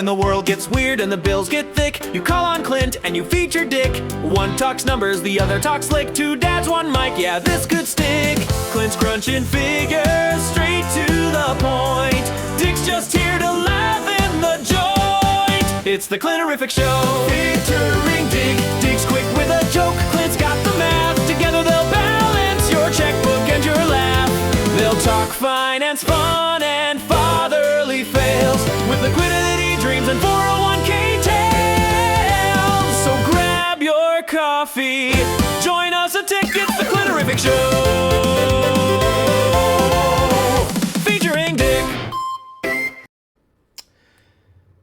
When the world gets weird and the bills get thick, you call on Clint and you feature Dick. One talks numbers, the other talks slick. Two dads, one mic, yeah, this could stick. Clint's crunching figures, straight to the point. Dick's just here to laugh in the joint. It's the Clinterific Show, featuring Dick. Dick's quick with a joke, Clint's got the math. Together they'll balance your checkbook and your laugh. They'll talk finance, fun, and fatherly fails, with liquidity dreams and 401k tales. So grab your coffee, join us a ticket, the Clinterific Show, featuring Dick.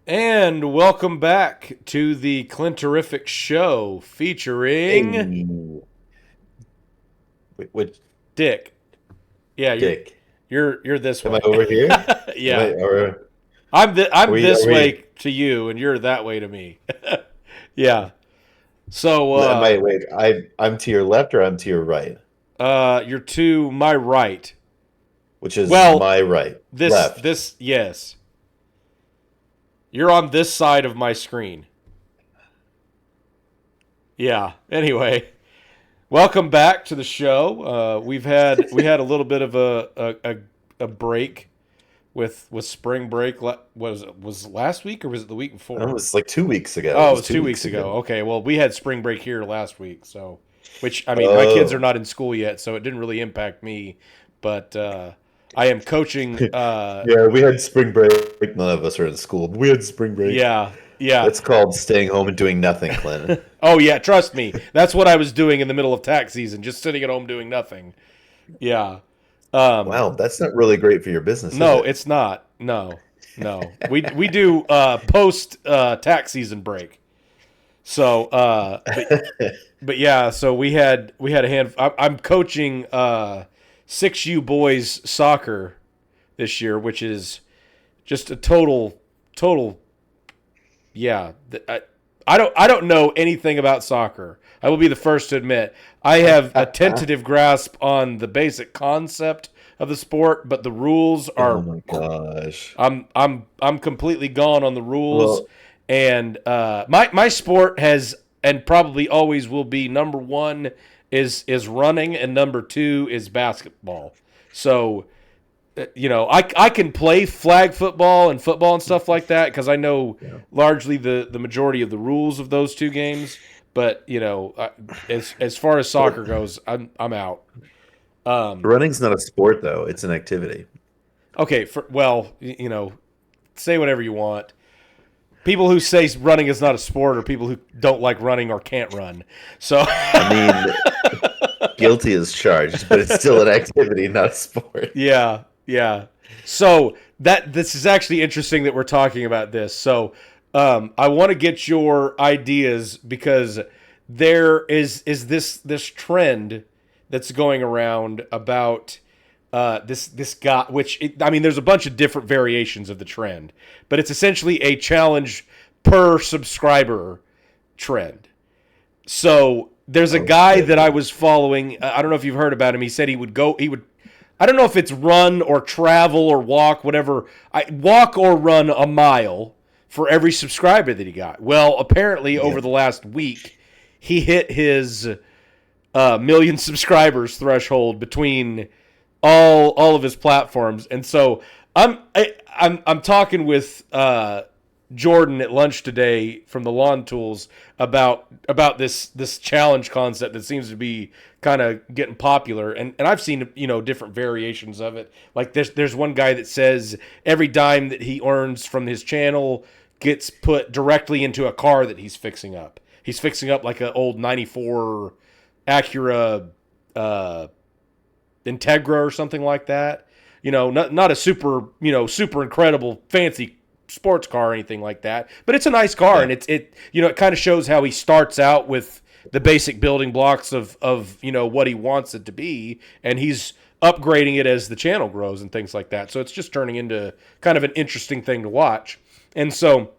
And welcome back to the Clinterific Show, featuring Wait, Dick. Yeah, Dick. You're this way. Am I over here? Yeah. I'm this way to you, and you're that way to me. Yeah. So wait. I'm to your left or I'm to your right? You're to my right. Which is my right. Left. Yes. You're on this side of my screen. Yeah. Anyway, welcome back to the show. We had a little bit of a break with spring break. Was it last week or was it the week before? No, it was like 2 weeks ago. Oh, it was 2 weeks ago. Okay, well, we had spring break here last week, so my kids are not in school yet, so it didn't really impact me. But I am coaching. Yeah, we had spring break. None of us are in school, but we had spring break. Yeah. It's called staying home and doing nothing, Clint. Oh yeah, trust me. That's what I was doing in the middle of tax season, just sitting at home doing nothing. Yeah. Wow, that's not really great for your business. No, is it? It's not. No. We do post tax season break. So, but yeah. So we had a hand. I'm coaching 6U boys soccer this year, which is just a total. Yeah, I don't know anything about soccer. I will be the first to admit. I have a tentative grasp on the basic concept of the sport, but the rules are. Oh my gosh! I'm completely gone on the rules, and my sport has and probably always will be number one is running, and number two is basketball. So. I can play flag football and stuff like that because I know largely the majority of the rules of those two games. But as far as soccer goes, I'm out. Running's not a sport though; it's an activity. Okay, say whatever you want. People who say running is not a sport are people who don't like running or can't run. So I mean, guilty as charged, but it's still an activity, not a sport. Yeah. Yeah. So this is actually interesting that we're talking about this. So I want to get your ideas because there is this trend that's going around about this guy, there's a bunch of different variations of the trend, but it's essentially a challenge per subscriber trend. So there's a guy that I was following. I don't know if you've heard about him. He said he would I don't know if it's run or travel or walk, whatever. Walk or run a mile for every subscriber that he got. Well, apparently over the last week, he hit his million subscribers threshold between all of his platforms. And so I'm talking with Jordan at lunch today from the Lawn Tools about this challenge concept that seems to be kind of getting popular, and I've seen different variations of it. Like there's one guy that says every dime that he earns from his channel gets put directly into a car that he's fixing up. He's fixing up like an old '94 Acura Integra or something like that. Not a super incredible fancy sports car or anything like that, but it's a nice car, and it kind of shows how he starts out with the basic building blocks of what he wants it to be, and he's upgrading it as the channel grows and things like that. So it's just turning into kind of an interesting thing to watch. And so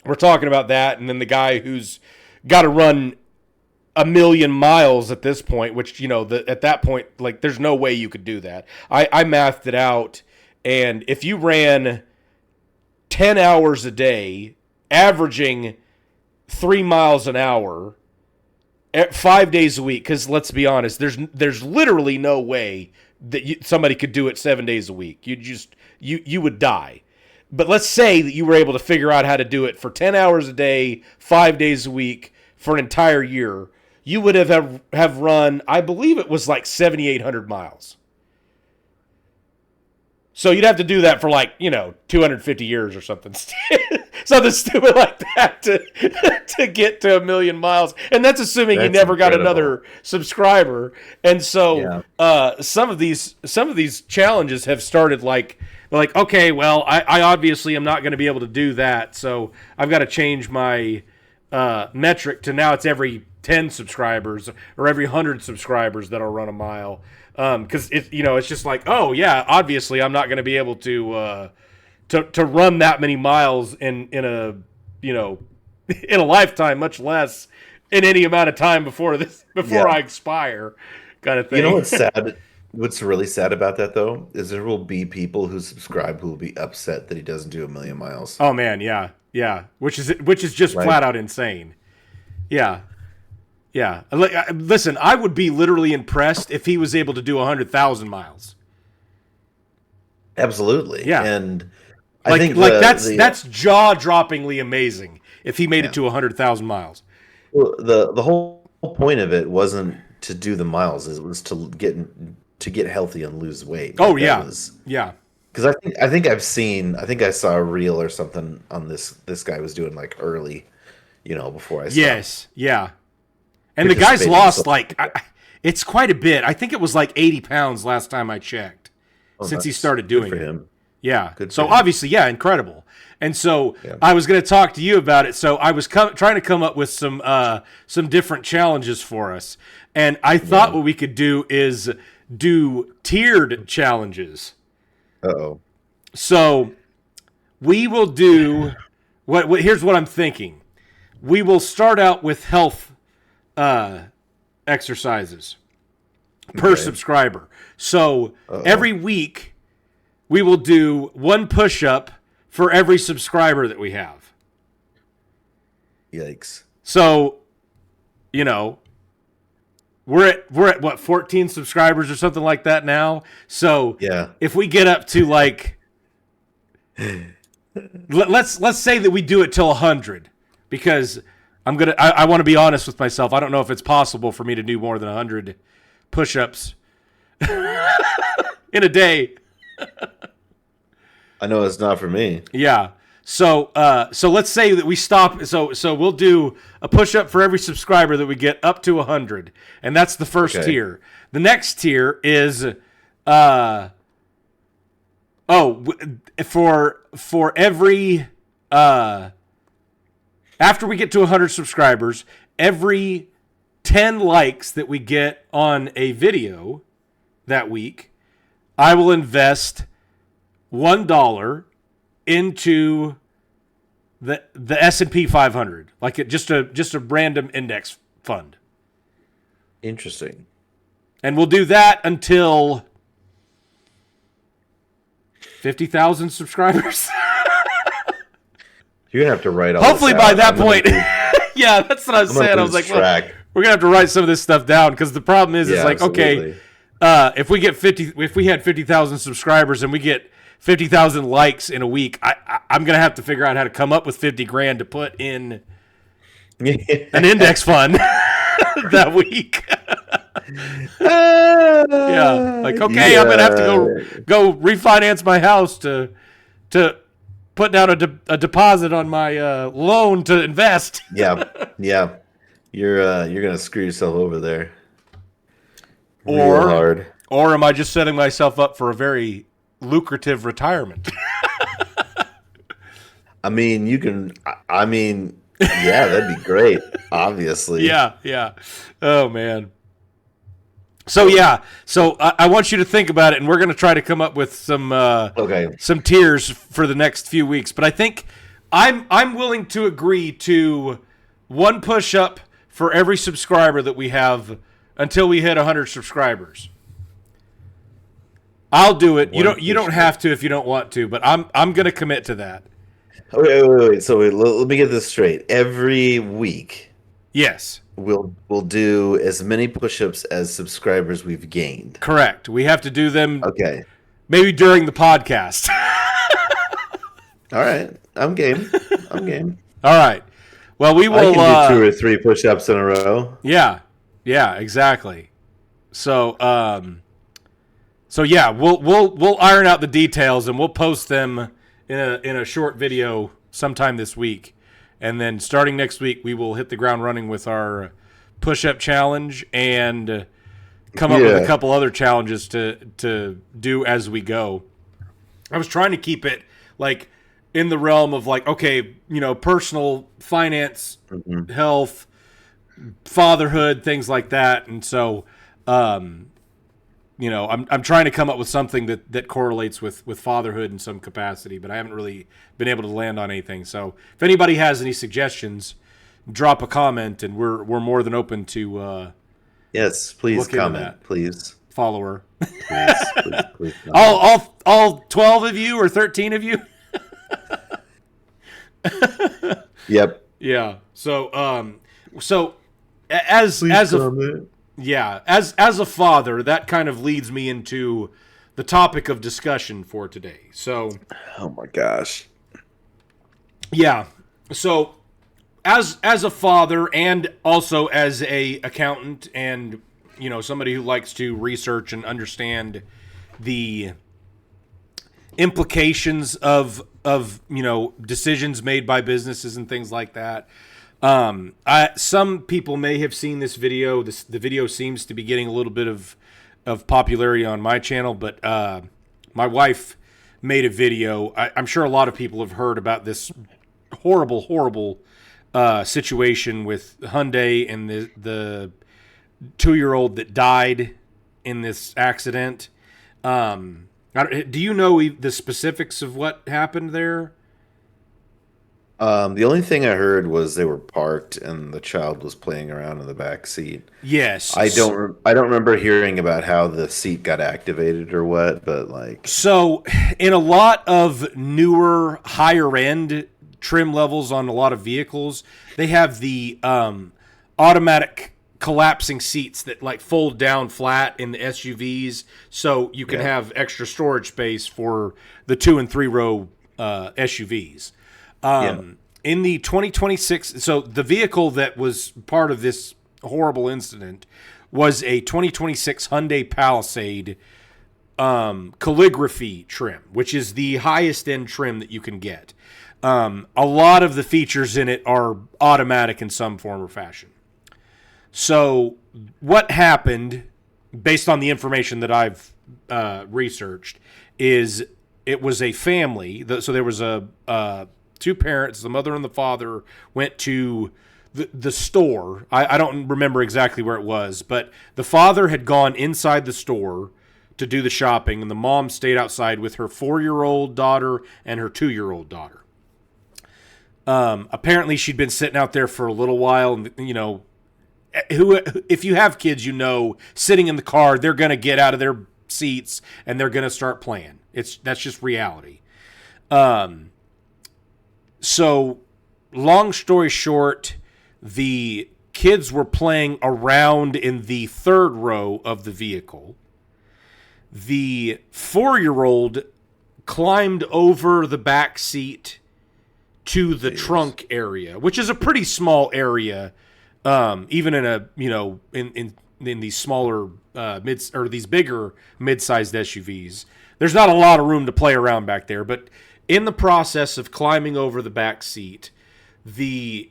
we're talking about that, and then the guy who's got to run 1,000,000 miles at this point, which at that point, like, there's no way you could do that. I mathed it out, and if you ran 10 hours a day averaging 3 miles an hour 5 days a week. Because let's be honest, there's literally no way that somebody could do it 7 days a week. You would die. But let's say that you were able to figure out how to do it for 10 hours a day, 5 days a week for an entire year. You would have run, I believe it was like 7,800 miles. So you'd have to do that for 250 years or something. Something stupid like that to get to 1 million miles. And that's assuming you never got another subscriber. And so some of these challenges have started like, okay, well, I obviously am not going to be able to do that. So I've got to change my metric to now it's every 10 subscribers or every 100 subscribers that'll run a mile. Because it's just like, oh yeah, obviously I'm not going to be able to run that many miles in a in a lifetime, much less in any amount of time before I expire, kind of thing. You know what's sad? What's really sad about that though is there will be people who subscribe who will be upset that he doesn't do 1 million miles. Oh man, yeah, which is just flat out insane. Yeah. Yeah. Listen, I would be literally impressed if he was able to do 100,000 miles. Absolutely. Yeah. And I think that's jaw-droppingly amazing if he made Yeah. it to 100,000 miles. Well, the whole point of it wasn't to do the miles; it was to get healthy and lose weight. Oh Like, yeah, yeah. Because I think I saw a reel or something on this guy was doing like early, before I stopped. Yes, yeah. And the guy's lost it's quite a bit. I think it was like 80 pounds last time I checked since he started doing good for it. him. Yeah. Good for so him. obviously, yeah, incredible. And so I was going to talk to you about it. So I was trying to come up with some different challenges for us. And I thought what we could do is do tiered challenges. Uh-oh. So we will do here's what I'm thinking. We will start out with health exercises per subscriber. So every week we will do 1 push-up for every subscriber that we have. Yikes. So, we're at what, 14 subscribers or something like that now. So if we get up to let's say that we do it till 100, because I want to be honest with myself. I don't know if it's possible for me to do more than 100 push-ups in a day. I know it's not for me. Yeah. So let's say that we stop. So we'll do a push-up for every subscriber that we get up to 100, and that's the first tier. The next tier is for every after we get to 100 subscribers, every 10 likes that we get on a video that week, I will invest $1 into the S&P 500, just a random index fund. Interesting. And we'll do that until 50,000 subscribers. You're gonna have to write all. Hopefully this by out. that point, yeah, that's what I was saying. I was like, well, we're gonna have to write some of this stuff down, because the problem is absolutely. okay, if we had 50,000 subscribers and we get 50,000 likes in a week, I'm gonna have to figure out how to come up with $50,000 to put in an index fund that week. Yeah, I'm gonna have to go refinance my house to put down a deposit on my loan to invest. Yeah. You're gonna screw yourself over there. Or hard. Or am I just setting myself up for a very lucrative retirement? I mean, yeah, that'd be great. Obviously. Yeah. Oh man. So I want you to think about it, and we're going to try to come up with some tiers for the next few weeks. But I think I'm willing to agree to 1 push-up for every subscriber that we have until we hit 100 subscribers. I'll do it. You don't have to if you don't want to, but I'm going to commit to that. Wait. So let me get this straight. Every week, Yes, we'll do as many push-ups as subscribers we've gained. correct. We have to do them Okay. maybe during the podcast. All right. I'm game. I'm game. All right. Well, we I will. can do 2 or 3 push-ups in a row. Yeah, exactly. So, so yeah, we'll iron out the details and we'll post them in a short video sometime this week, and then starting next week we will hit the ground running with our push-up challenge and come up with a couple other challenges to do as we go. I was trying to keep it like in the realm of like, okay, personal finance, health, fatherhood, things like that. And so, I'm trying to come up with something that correlates with fatherhood in some capacity, but I haven't really been able to land on anything. So if anybody has any suggestions, drop a comment and we're more than open to, Yes, please look into comment, that. please. Follower. Please comment. all 12 of you or 13 of you. Yep. Yeah. So as a father, that kind of leads me into the topic of discussion for today. So, Oh my gosh. yeah. So as a father and also as a accountant and somebody who likes to research and understand the implications of decisions made by businesses and things like that. Some people may have seen this video. The video seems to be getting a little bit of popularity on my channel, but my wife made a video. I'm sure a lot of people have heard about this horrible situation with Hyundai and the 2-year-old that died in this accident. Do you know the specifics of what happened there? The only thing I heard was they were parked and the child was playing around in the back seat. Yes. I don't remember hearing about how the seat got activated or what, but like So, in a lot of newer, higher end trim levels on a lot of vehicles, they have the automatic collapsing seats that like fold down flat in the SUVs, so you can have extra storage space for the 2 and 3 row SUVs. In the 2026, so the vehicle that was part of this horrible incident was a 2026 Hyundai Palisade calligraphy trim, which is the highest end trim that you can get. A lot of the features in it are automatic in some form or fashion. So what happened, based on the information that I've researched, is it was a family. So there was two parents, the mother and the father, went to the store. I don't remember exactly where it was, but the father had gone inside the store to do the shopping, and the mom stayed outside with her 4-year-old daughter and her 2-year-old daughter. Apparently, she'd been sitting out there for a little while, and if you have kids, sitting in the car, they're going to get out of their seats and they're going to start playing. That's just reality. So long story short, the kids were playing around in the 3rd row of the vehicle. The 4-year-old climbed over the back seat to the trunk area, which is a pretty small area. Even in a in these smaller these bigger mid-sized SUVs, there's not a lot of room to play around back there. But in the process of climbing over the back seat, they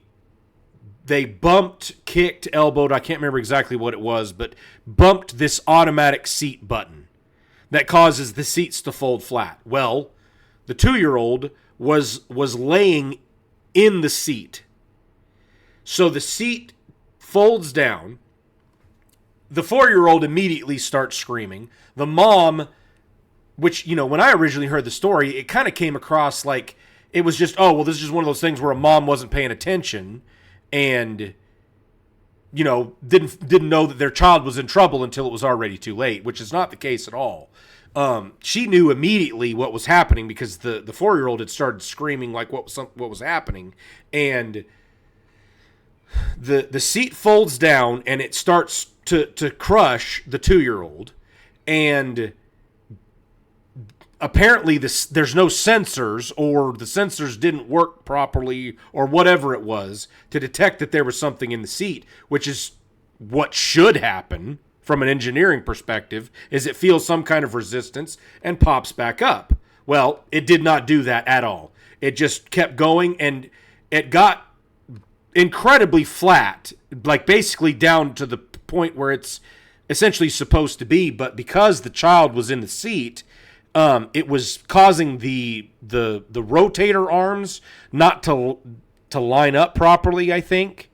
bumped, kicked, elbowed. I can't remember exactly what it was, but bumped this automatic seat button that causes the seats to fold flat. Well, the 2-year-old was laying in the seat, so the seat folds down. The 4-year-old immediately starts screaming. The mom, which, when I originally heard the story, it kind of came across like it was just, oh, well, this is just one of those things where a mom wasn't paying attention and, didn't know that their child was in trouble until it was already too late, which is not the case at all. She knew immediately what was happening because the 4-year-old had started screaming like what was happening, and the seat folds down and it starts to crush the 2-year-old, and apparently there's no sensors, or the sensors didn't work properly, or whatever it was, to detect that there was something in the seat, which is what should happen from an engineering perspective, is it feels some kind of resistance and pops back up. Well, it did not do that at all. It just kept going, and it got incredibly flat, like basically down to the point where it's essentially supposed to be, but because the child was in the seat, it was causing the rotator arms not to line up properly, I think.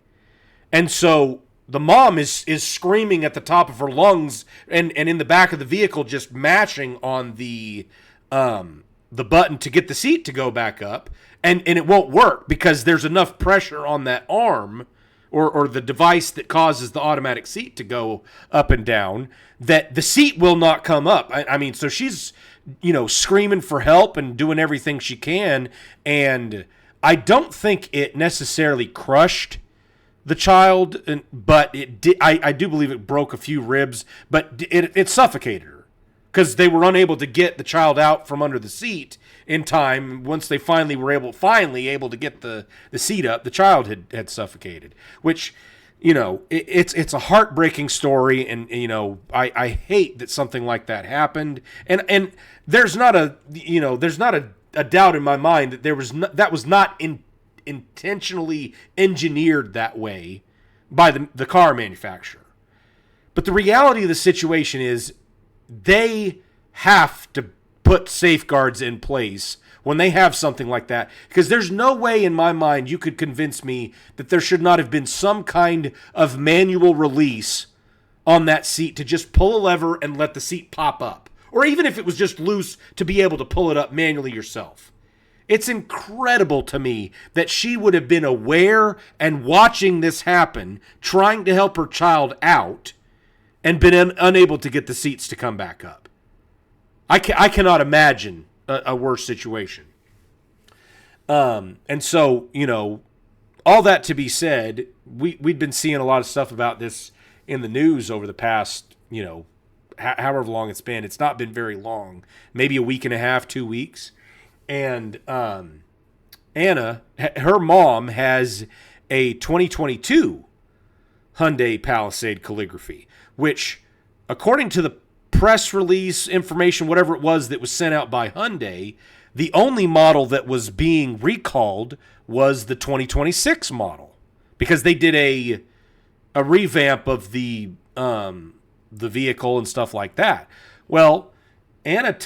And so the mom is screaming at the top of her lungs and in the back of the vehicle, just mashing on the button to get the seat to go back up. And it won't work because there's enough pressure on that arm or the device that causes the automatic seat to go up and down that the seat will not come up. I mean, so she's, screaming for help and doing everything she can. And I don't think it necessarily crushed the child, but it did. I do believe it broke a few ribs, but it suffocated her because they were unable to get the child out from under the seat in time. Once they finally were able to get the seat up, the child had suffocated, which, it's a heartbreaking story. And, I hate that something like that happened. And there's not a doubt in my mind that that was not intentionally engineered that way by the car manufacturer. But the reality of the situation is they have to put safeguards in place when they have something like that, because there's no way in my mind you could convince me that there should not have been some kind of manual release on that seat to just pull a lever and let the seat pop up, or even if it was just loose, to be able to pull it up manually yourself. It's incredible to me that she would have been aware and watching this happen, trying to help her child out, and been unable to get the seats to come back up. I cannot imagine a worse situation. And so, all that to be said, we'd been seeing a lot of stuff about this in the news over the past, however long it's been. It's not been very long, maybe a week and a half, 2 weeks. And Anna, her mom, has a 2022 Hyundai Palisade calligraphy, which, according to the press release information, whatever it was that was sent out by Hyundai, the only model that was being recalled was the 2026 model, because they did a revamp of the vehicle and stuff like that. Well, Anna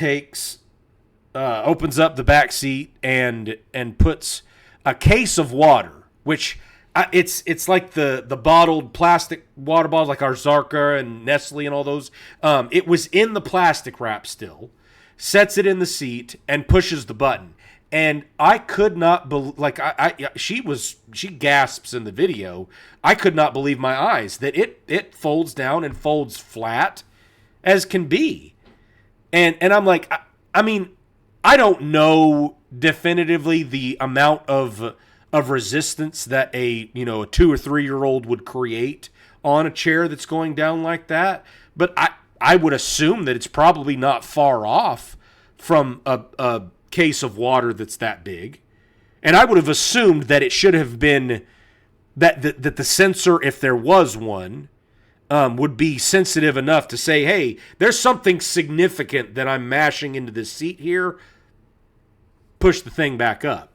opens up the back seat and puts a case of water, which it's like the bottled plastic water bottles like our Zarka and Nestle and all those. It was in the plastic wrap still, sets it in the seat and pushes the button. And I could not believe, she gasps in the video. I could not believe my eyes that it folds down and folds flat as can be. And I'm like, I mean, I don't know definitively the amount of resistance that a 2 or 3 year old would create on a chair that's going down like that, but I would assume that it's probably not far off from a case of water that's that big. And I would have assumed that it should have been that the sensor, if there was one, would be sensitive enough to say, hey, there's something significant that I'm mashing into this seat here. Push the thing back up.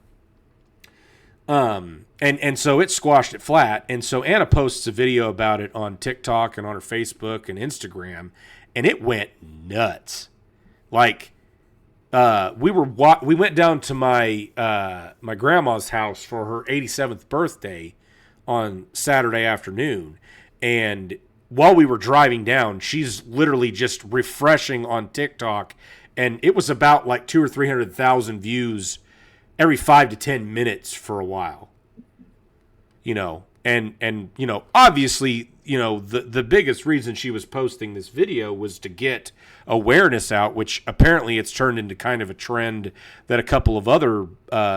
And so it squashed it flat. And so Anna posts a video about it on TikTok and on her Facebook and Instagram, and it went nuts. Like, we went down to my grandma's house for her 87th birthday on Saturday afternoon, and while we were driving down, she's literally just refreshing on TikTok, and it was about like 200,000 or 300,000 views every 5 to 10 minutes for a while. And obviously the biggest reason she was posting this video was to get awareness out, which apparently it's turned into kind of a trend that a couple of other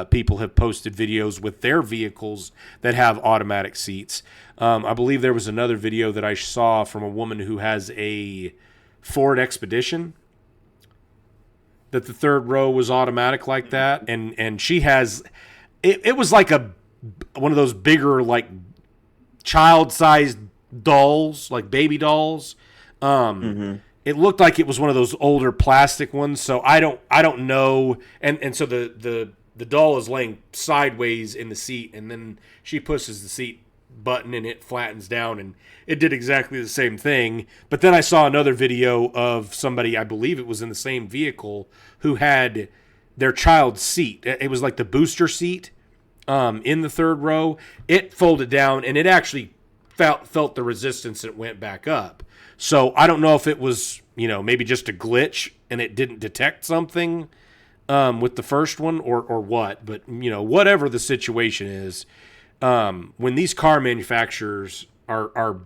people have posted videos with their vehicles that have automatic seats. I believe there was another video that I saw from a woman who has a Ford Expedition that the third row was automatic like that, and she has it was like one of those bigger, like, child-sized dolls, like baby dolls. It looked like it was one of those older plastic ones, so I don't know. And so the doll is laying sideways in the seat, and then she pushes the seat button and it flattens down, and it did exactly the same thing. But then I saw another video of somebody, I believe it was in the same vehicle, who had their child's seat. It was like the booster seat in the third row. It folded down, and it actually felt the resistance and it went back up. So I don't know if it was, maybe just a glitch and it didn't detect something with the first one or what. But, whatever the situation is, when these car manufacturers are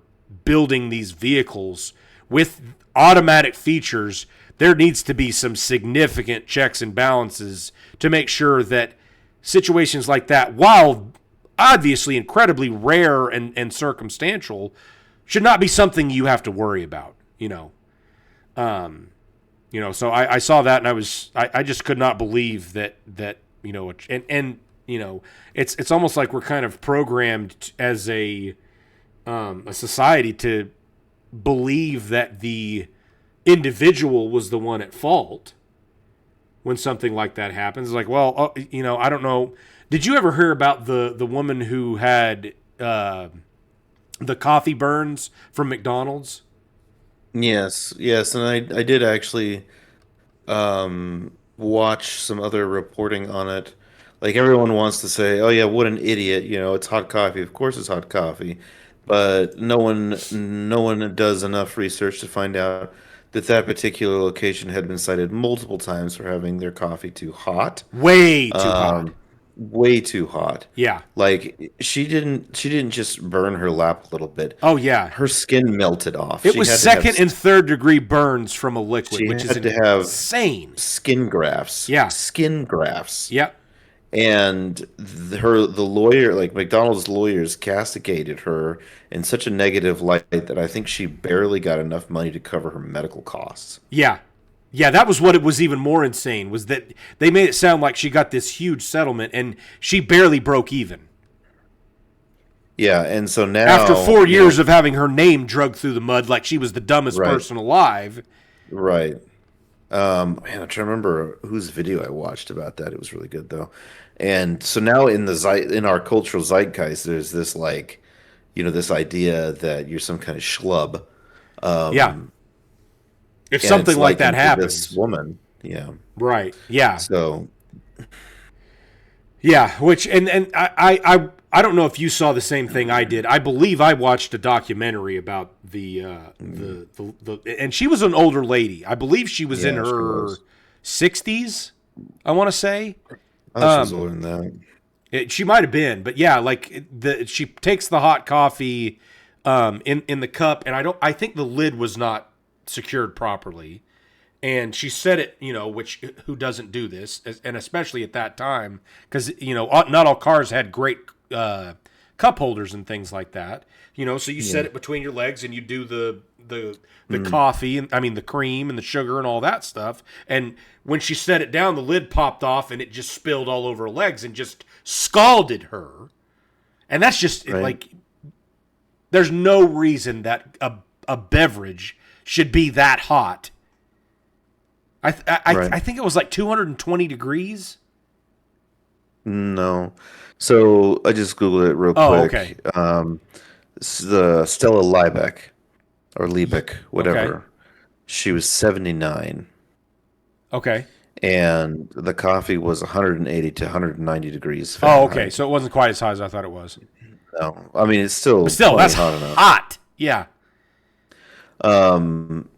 building these vehicles with automatic features, there needs to be some significant checks and balances to make sure that situations like that, while obviously incredibly rare and circumstantial, should not be something you have to worry about, So I saw that, and I just could not believe that it's almost like we're kind of programmed as a society to believe that the individual was the one at fault when something like that happens. It's like, well, I don't know. Did you ever hear about the woman who had the coffee burns from McDonald's? Yes, and I did actually watch some other reporting on it. Like, everyone wants to say, "Oh yeah, what an idiot!" It's hot coffee. Of course, it's hot coffee, but no one does enough research to find out that particular location had been cited multiple times for having their coffee too hot. Way too hot. Way too hot. Yeah. Like, she didn't just burn her lap a little bit. Oh yeah. Her skin melted off. It was second and third degree burns from a liquid, which is insane. Skin grafts. Yeah. Skin grafts. Yep. And the lawyer, like McDonald's lawyers, castigated her in such a negative light that I think she barely got enough money to cover her medical costs. Yeah. Yeah, that was what it was even more insane, was that they made it sound like she got this huge settlement and she barely broke even. Yeah, and so now, after 4 years of having her name dragged through the mud like she was the dumbest person alive. Right. Man, I'm trying to remember whose video I watched about that. It was really good, though. And so now in our cultural zeitgeist, there's this, like, this idea that you're some kind of schlub. Yeah. If something like that happens. This woman, yeah. Right, yeah. So. Yeah, which, and I don't know if you saw the same thing I did. I believe I watched a documentary about the and she was an older lady. I believe she was in her 60s, I want to say. I thought she was older than that. She might have been, but yeah, like she takes the hot coffee in the cup, and I think the lid was not secured properly. And she said it, which who doesn't do this, and especially at that time, because not all cars had great cup holders and things like that. So you set it between your legs and you do the coffee and the cream and the sugar and all that stuff. And when she set it down, the lid popped off and it just spilled all over her legs and just scalded her. And that's just like, there's no reason that a beverage should be that hot. I think it was like 220 degrees. No. So I just Googled it real quick. Oh, okay. The Stella Liebeck, or Liebeck, whatever. Okay. She was 79. Okay. And the coffee was 180 to 190 degrees Fahrenheit. Oh, okay. So it wasn't quite as hot as I thought it was. No. I mean, it's still that's hot enough. Hot. Yeah. Some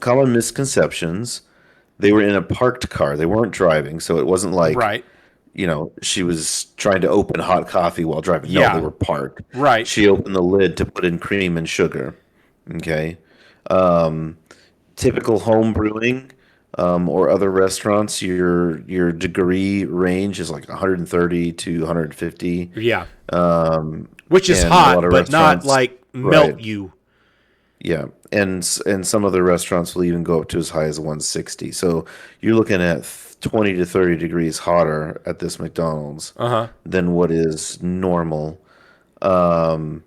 common misconceptions. They were in a parked car. They weren't driving, so it wasn't like she was trying to open hot coffee while driving. No, they Yeah. were parked. Right. She opened the lid to put in cream and sugar. Okay. Um, Typical home brewing, or other restaurants, your degree range is like 130 to 150. Yeah. Um, Which is and a lot hot, of but not restaurants, like right? melt you. Yeah, and some of the restaurants will even go up to as high as 160. So you're looking at 20 to 30 degrees hotter at this McDonald's Uh huh. than what is normal. Um,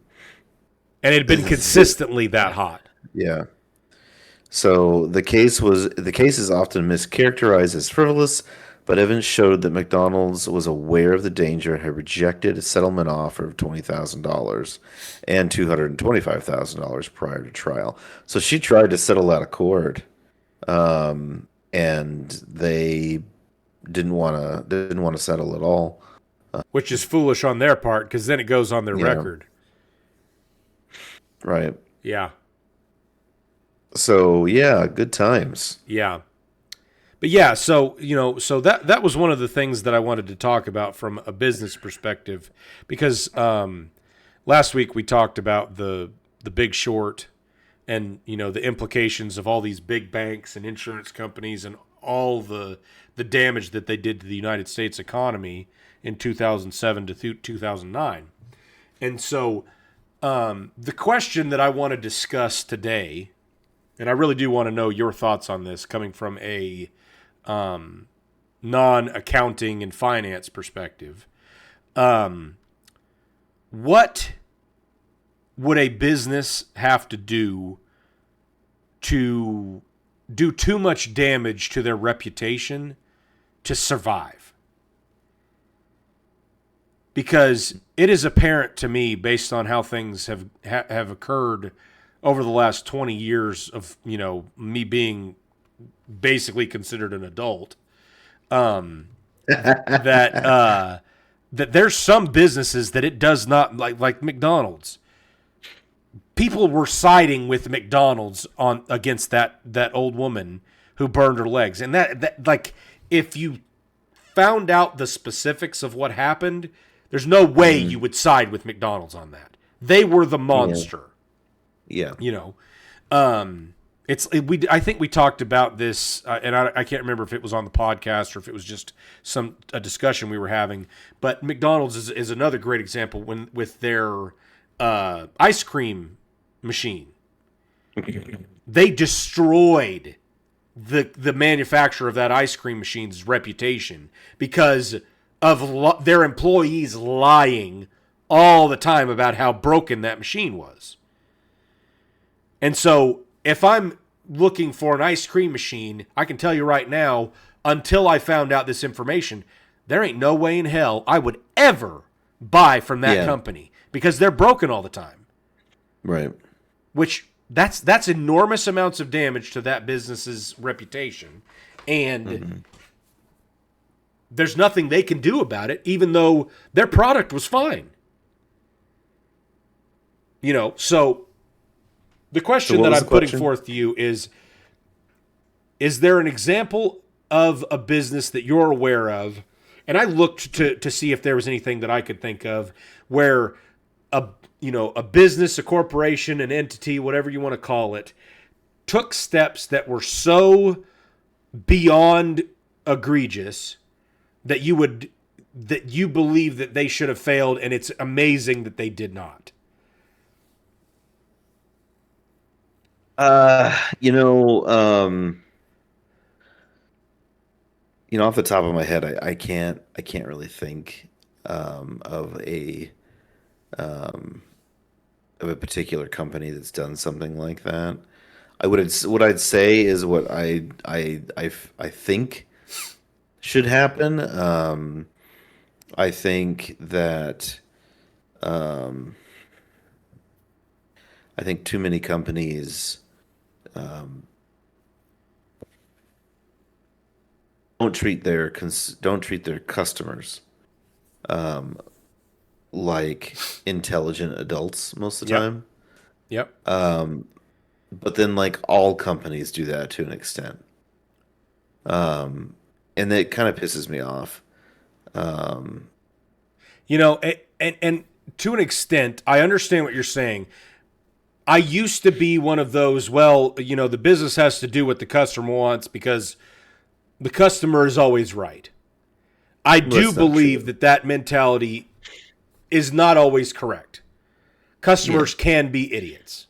And it had been the, consistently that hot. yeah. So the case is often mischaracterized as frivolous, but evidence showed that McDonald's was aware of the danger and had rejected a settlement offer of $20,000 and $225,000 prior to trial. So she tried to settle out of court, and they didn't want to settle at all. Which is foolish on their part because then it goes on their Yeah, record. right. Yeah. So yeah, good times. Yeah. But yeah, so so that was one of the things that I wanted to talk about from a business perspective, because last week we talked about the Big Short, and the implications of all these big banks and insurance companies and all the damage that they did to the United States economy in 2007 to 2009. And so the question that I want to discuss today, and I really do want to know your thoughts on this coming from a non-accounting and finance perspective. What would a business have to do too much damage to their reputation to survive? Because it is apparent to me, based on how things have occurred over the last 20 years of me being basically considered an adult, that there's some businesses that it does not, like McDonald's. People were siding with McDonald's on against that old woman who burned her legs, and that like, if you found out the specifics of what happened, there's no way you would side with McDonald's on that. They were the Yeah, monster. yeah. you know I think we talked about this, and I can't remember if it was on the podcast or if it was just a discussion we were having, but McDonald's is another great example when with their ice cream machine. They destroyed the manufacturer of that ice cream machine's reputation because of their employees lying all the time about how broken that machine was. And so if I'm looking for an ice cream machine, I can tell you right now, until I found out this information, there ain't no way in hell I would ever buy from that Yeah, company because they're broken all the time. right. Which that's enormous amounts of damage to that business's reputation. And there's nothing they can do about it, even though their product was fine. So the So question what that was I'm the putting question? forth to you is there an example of a business that you're aware of? And I looked to see if there was anything that I could think of where a business, a corporation, an entity, whatever you want to call it, took steps that were so beyond egregious that you believe that they should have failed, and it's amazing that they did not. Uh, you know, um, off the top of my head, I can't really think of um, a particular company that's done something like that. What I'd say is what I think should happen. I think that um, I think too many companies don't treat their customers like intelligent adults most of the Yep. time. Yep. But then like all companies do that to an extent. And it kind of pisses me off. You know, and to an extent, I understand what you're saying. I used to be one of those, well, you know, the business has to do what the customer wants because the customer is always right. I do That's not believe true. that mentality is not always correct. Customers can be idiots.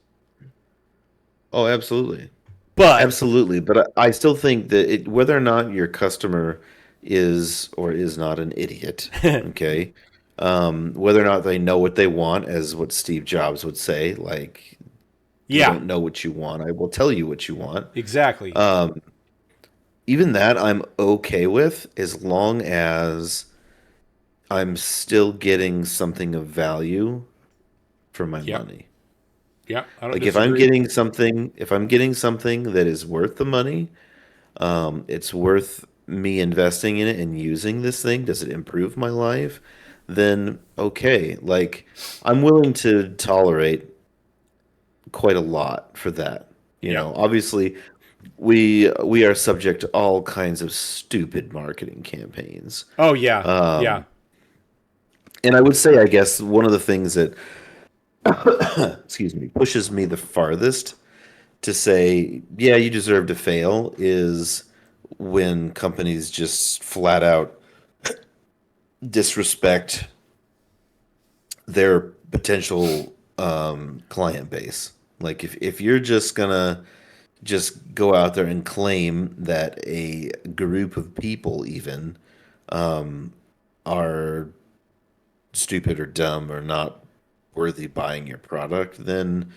Oh, absolutely. But Absolutely, but I still think that whether or not your customer is or is not an idiot, okay, whether or not they know what they want, as what Steve Jobs would say, like, you yeah, don't know what you want, I will tell you what you want. exactly. Even that I'm okay with as long as I'm still getting something of value for my Yep. money. Yep. I don't Like if I'm disagree. getting something, if I'm getting something that is worth the money, it's worth me investing in it and using this thing. Does it improve my life? Then okay. Like I'm willing to tolerate quite a lot for that. You Yep. know, obviously we are subject to all kinds of stupid marketing campaigns. Oh, yeah. Yeah. And I would say I guess one of the things that excuse me pushes me the farthest to say, yeah, you deserve to fail is when companies just flat out disrespect their potential client base. Like if you're just gonna just go out there and claim that a group of people even are stupid or dumb or not worthy buying your product, then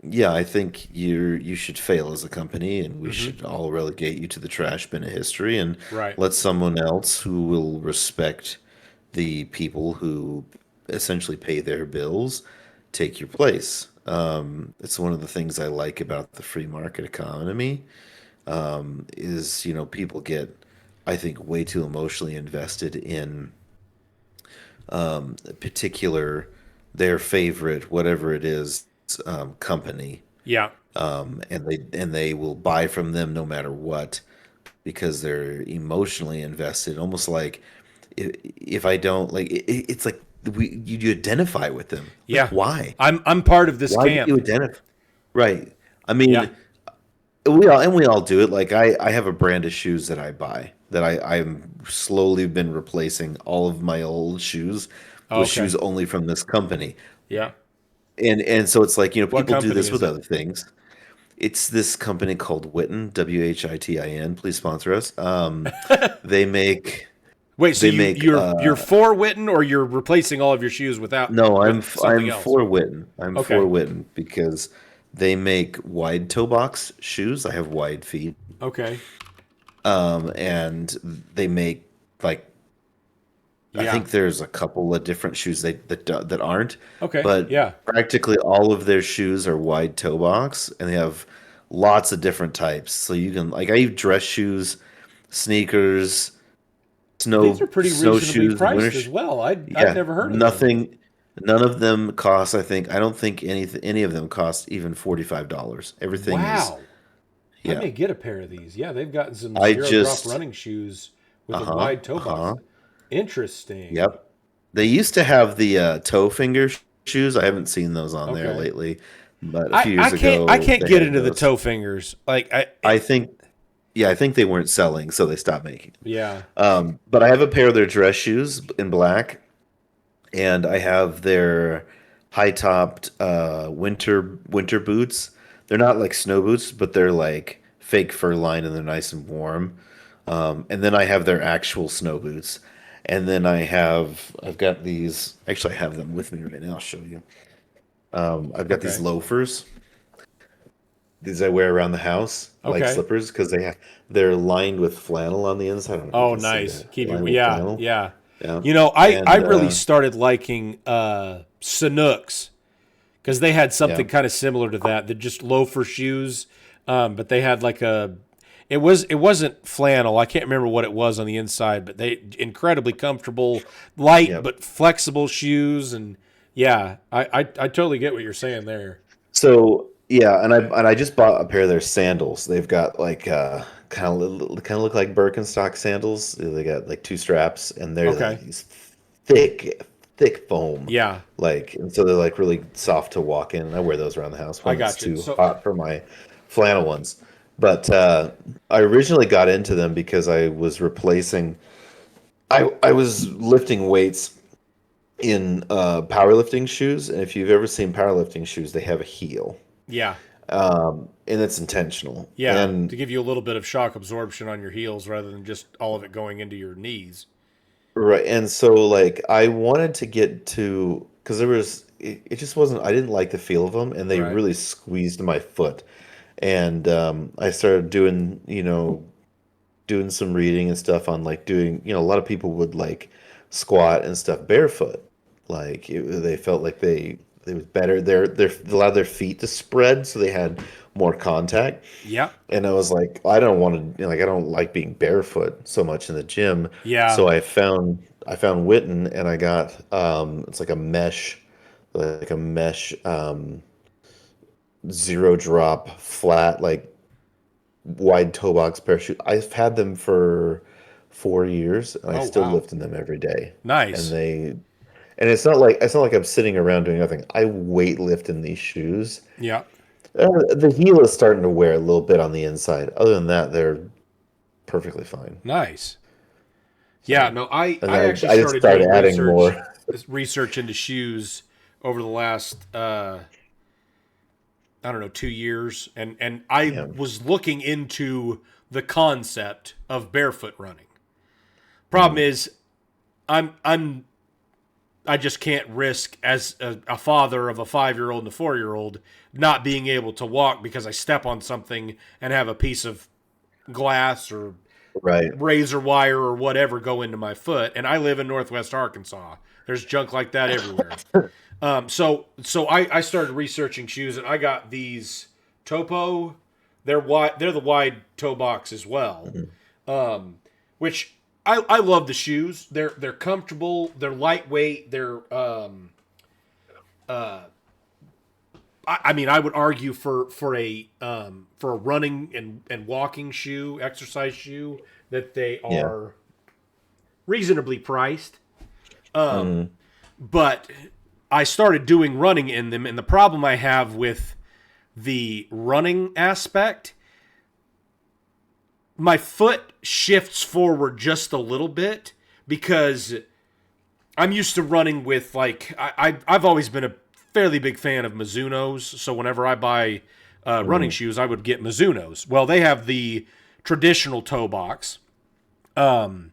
yeah, I think you should fail as a company, and we Hmm. should all relegate you to the trash bin of history, and Right. let someone else who will respect the people who essentially pay their bills take your place. It's one of the things I like about the free market economy is, you know, people get, I think, way too emotionally invested in a particular their favorite whatever it is company Yeah. and they will buy from them no matter what because they're emotionally invested. Almost like if I don't like, it's like you identify with them. Like Yeah. why? I'm part of this Why do you camp. identify? Right. I Yeah. mean, we all do it. Like I have a brand of shoes that I buy that I'm slowly been replacing all of my old shoes Oh, with okay. shoes only from this company. Yeah. And so it's like, you know, What people do company this is with it? other things. It's this company called Witten, Whitin. Please sponsor us. They make Wait, so they you make you're for Witten or you're replacing all of your shoes without no, with something I'm else? for Witten. I'm for Okay. Witten because they make wide toe box shoes. I have wide feet. Okay. And they make like I Yeah. think there's a couple of different shoes that aren't, Okay. but Yeah. practically all of their shoes are wide toe box, and they have lots of different types. So you can like I have dress shoes, sneakers, These are pretty reasonably snowshoes, priced as well. I'd yeah, never heard of them. nothing. None of them cost. I don't think any of them cost even $45. Everything is Wow. I yeah. may get a pair of these. Yeah, they've gotten some I zero drop just running shoes with uh a huh wide toe uh box. huh. Interesting. Yep. They used to have the toe finger shoes. I haven't seen those on there Okay. lately, but a I, few I years can't I ago can't they get had into the those. toe fingers. Like I think, yeah, I think they weren't selling, so they stopped making them. yeah. But I have a pair of their dress shoes in black, and I have their high topped winter boots. They're not like snow boots, but they're like fake fur lined and they're nice and warm. And then I have their actual snow boots. And then I've got these, actually I have them with me right now. I'll show you. I've got these Okay. loafers. These I wear around the house, like Okay. slippers, because they're lined with flannel on the inside. I don't know if you Oh, can see nice. that. Keep Lined you. with Yeah. flannel. Yeah. Yeah. You know, I And really started liking Sanooks because they had yeah. something kind of similar to that. They're just loafer shoes, but they had like a. It wasn't flannel. I can't remember what it was on the inside, but they incredibly comfortable, light Yep. but flexible shoes, and yeah, I totally get what you're saying there. So yeah, and I just bought a pair of their sandals. They've got like kind of look like Birkenstock sandals. They got like two straps, and they're Okay. like these thick foam. Yeah, Like, and so they're like really soft to walk in. I wear those around the house I when it's got you. too So, hot for my flannel ones. But I originally got into them because I was replacing. I was lifting weights in powerlifting shoes, and if you've ever seen powerlifting shoes, they have a heel, yeah, and it's intentional. yeah, And to give you a little bit of shock absorption on your heels rather than just all of it going into your knees. right, and so like I wanted to get to because it just wasn't. I didn't like the feel of them, and they Right. really squeezed my foot. And I started doing some reading and stuff on like doing, a lot of people would like squat and stuff barefoot. Like they felt like they was better. Their allowed their feet to spread, so they had more contact. Yeah, And I was like, I don't want to, like, I don't like being barefoot so much in the gym. yeah. So I found Witten, and I got it's like a mesh zero drop flat like wide toe box pair of shoes. I've had them for 4 years, and I Oh still wow, lift in them every day. And nice. it's not like I'm sitting around doing nothing. I weight lift in these shoes. Yeah, The heel is starting to wear a little bit on the inside. Other than that, they're perfectly fine. nice. Yeah, So, no, I and I then actually I just started started doing adding more. research into shoes over the last I don't know 2 years, and I Yeah. was looking into the concept of barefoot running. Problem Mhm. is, I'm I just can't risk as a father of a 5-year-old and a 4-year-old not being able to walk because I step on something and have a piece of glass or Right. razor wire or whatever go into my foot. And I live in Northwest Arkansas. There's junk like that everywhere. So I started researching shoes, and I got these Topo. They're wide. They're the wide toe box as well, Mhm. which I love the shoes. They're comfortable. They're lightweight. I mean, I would argue for a running and walking shoe, exercise shoe, that they Yeah. are reasonably priced. Mhm. But I started doing running in them, and the problem I have with the running aspect, my foot shifts forward just a little bit because I'm used to running with like I've always been a fairly big fan of Mizuno's. So whenever I buy running Mhm. shoes, I would get Mizuno's. Well, they have the traditional toe box, and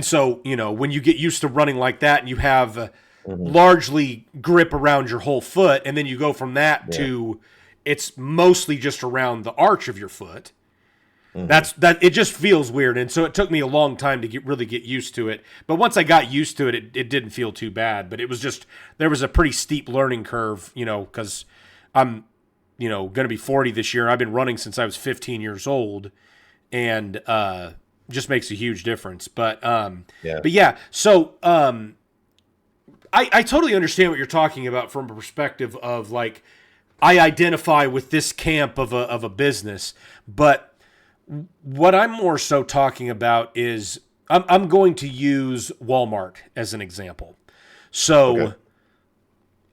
so when you get used to running like that, and you have Mhm. largely grip around your whole foot, and then you go from that Yeah. to it's mostly just around the arch of your foot. Mhm. That it just feels weird, and so it took me a long time to really get used to it. But once I got used to it, it didn't feel too bad. But it was just there was a pretty steep learning curve, because I'm going to be 40 this year. I've been running since I was 15 years old, and just makes a huge difference. Yeah. But yeah, so I totally understand what you're talking about from a perspective of like I identify with this camp of a business, but what I'm more so talking about is I'm going to use Walmart as an example. So Okay.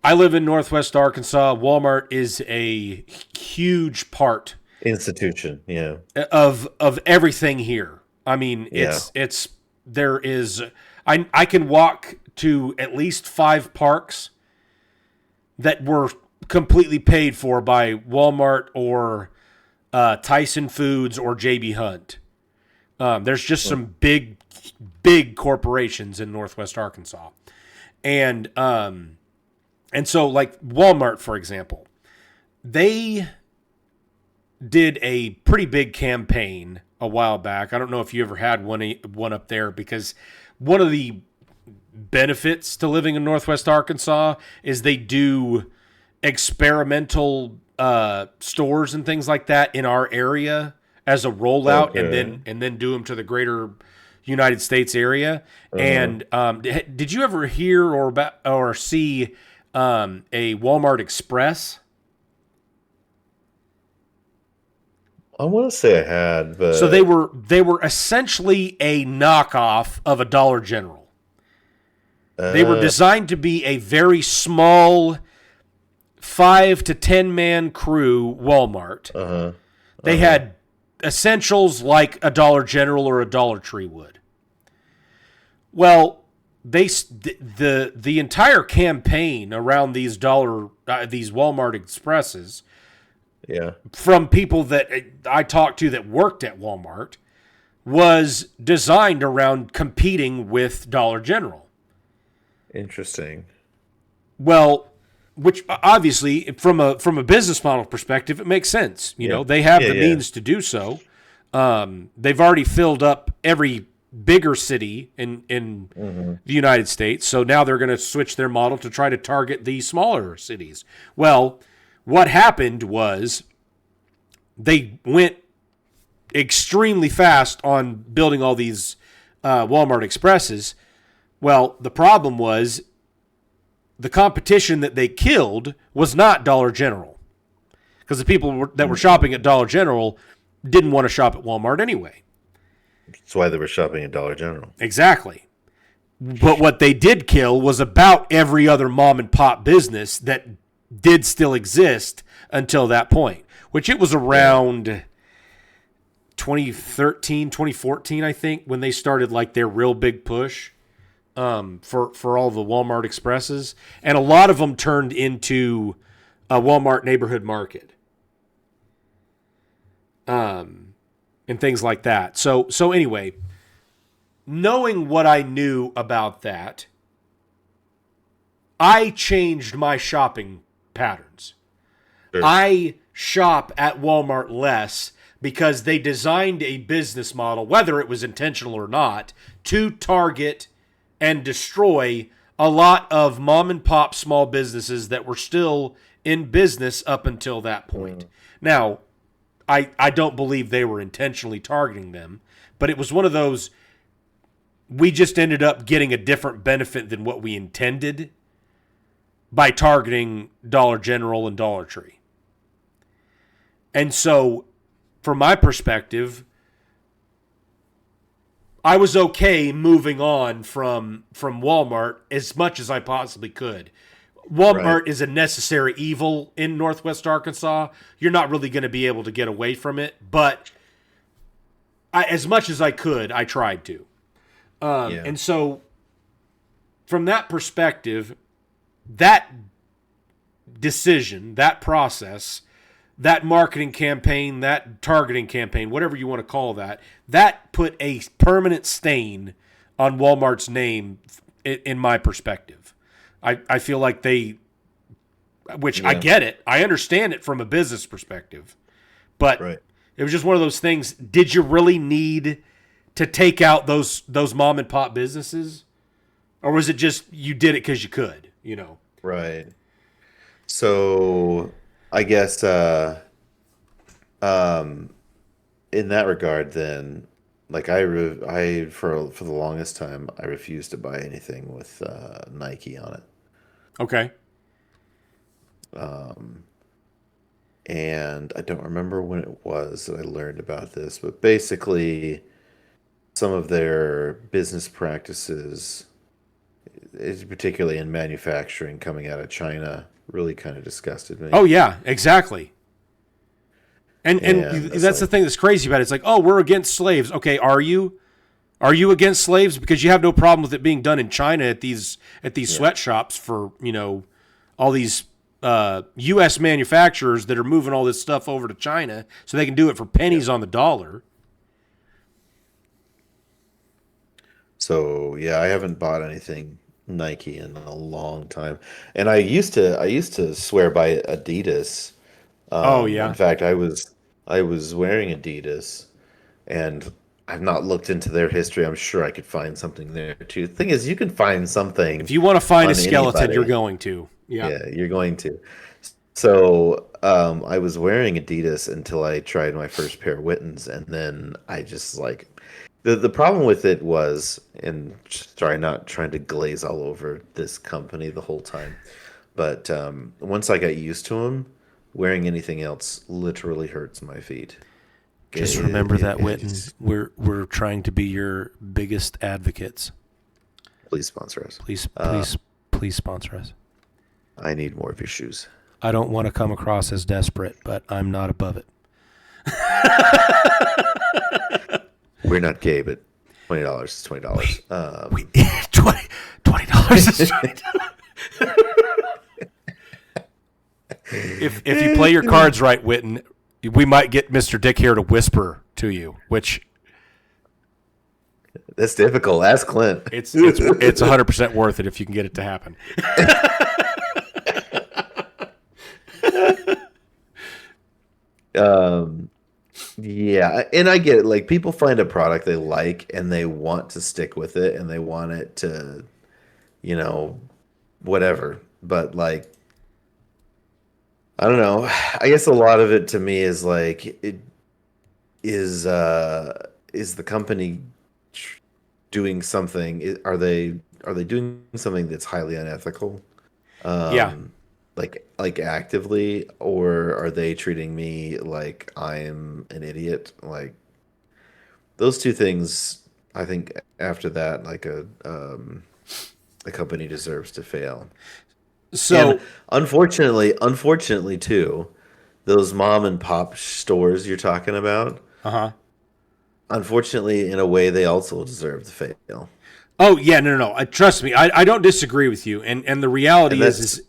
I live in Northwest Arkansas. Walmart is a huge part Institution. Yeah. of everything here. I mean, Yeah. it's there is I can walk to at least 5 parks that were completely paid for by Walmart or Tyson Foods or JB Hunt. There's just some big corporations in Northwest Arkansas, and so like Walmart, for example, they did a pretty big campaign a while back. I don't know if you ever had one up there, because one of the benefits to living in Northwest Arkansas is they do experimental stores and things like that in our area as a rollout, and Okay. then do them to the greater United States area. Uh, And did you ever hear or see a Walmart Express? I want to say I had, but So they were essentially a knockoff of a Dollar General. They were designed to be a very small 5 to 10 man crew Walmart. They had essentials like a Dollar General or a Dollar Tree would. Well, the entire campaign around these Walmart Expresses, yeah, from people that I talked to that worked at Walmart, was designed around competing with Dollar General. interesting. Well, which obviously from a business model perspective, it makes sense. You know, they have the means to do so. They've already filled up every bigger city in the United States, so now they're going to switch their model to try to target the smaller cities. Well, what happened was they went extremely fast on building all these Walmart Expresses. Well, the problem was the competition that they killed was not Dollar General, because the people that were shopping at Dollar General didn't want to shop at Walmart anyway. That's why they were shopping at Dollar General. Exactly. But what they did kill was about every other mom and pop business that did still exist until that point, which it was around 2013, 2014, I think, when they started like their real big push for all the Walmart Expresses. And a lot of them turned into a Walmart neighborhood market. And things like that. So anyway, knowing what I knew about that, I changed my shopping patterns. Sure. I shop at Walmart less because they designed a business model, whether it was intentional or not, to target and destroy a lot of mom and pop small businesses that were still in business up until that point. Now, I don't believe they were intentionally targeting them, but it was one of those, we just ended up getting a different benefit than what we intended by targeting Dollar General and Dollar Tree. And so, from my perspective, I was okay moving on from Walmart as much as I possibly could. Walmart is a necessary evil in Northwest Arkansas. You're not really going to be able to get away from it, but as much as I could, I tried to. And so, from that perspective, that decision, that process, that marketing campaign, that targeting campaign, whatever you want to call that, that put a permanent stain on Walmart's name in my perspective. I feel like I get it. I understand it from a business perspective. But it was just one of those things. Did you really need to take out those mom and pop businesses? Or was it just you did it because you could, you know? Right. So I guess in that regard then, like I for the longest time I refused to buy anything with Nike on it. Okay. And I don't remember when it was that I learned about this, but basically some of their business practices, particularly in manufacturing coming out of China, really kind of disgusted me. Oh yeah, exactly. And that's the thing that's crazy about it. It's like, oh, we're against slaves. Okay, are you? Are you against slaves? Because you have no problem with it being done in China at these sweatshops for, you know, all these U.S. manufacturers that are moving all this stuff over to China so they can do it for pennies on the dollar. So yeah, I haven't bought anything Nike in a long time, and I used to swear by Adidas. Oh yeah. In fact, I was wearing Adidas, and I've not looked into their history. I'm sure I could find something there too. The thing is, you can find something if you want to find a on skeleton. anybody. You're going to. Yeah, you're going to. So I was wearing Adidas until I tried my first pair of Wittens, and then I just like the problem with it was, and sorry, not trying to glaze all over this company the whole time, but once I got used to them, wearing anything else literally hurts my feet. Just remember that, Witten. We're trying to be your biggest advocates. Please sponsor us. Please sponsor us. I need more of your shoes. I don't want to come across as desperate, but I'm not above it. We're not gay, but $20 is $20. $20 is $20. If you play your cards right, Witten, we might get Mr. Dick here to whisper to you, which that's difficult. Ask Clint. It's 100% worth it if you can get it to happen. Yeah, and I get it. Like, people find a product they like and they want to stick with it and they want it to, whatever. But like, I don't know. I guess a lot of it to me is like, is the company doing something? Are they doing something that's highly unethical? Yeah. Like actively, or are they treating me like I'm an idiot? Like, those two things, I think after that, like a company deserves to fail. So, and unfortunately too, those mom and pop stores you're talking about, unfortunately, in a way, they also deserve to fail. Oh yeah, no. Trust me, I don't disagree with you. And the reality is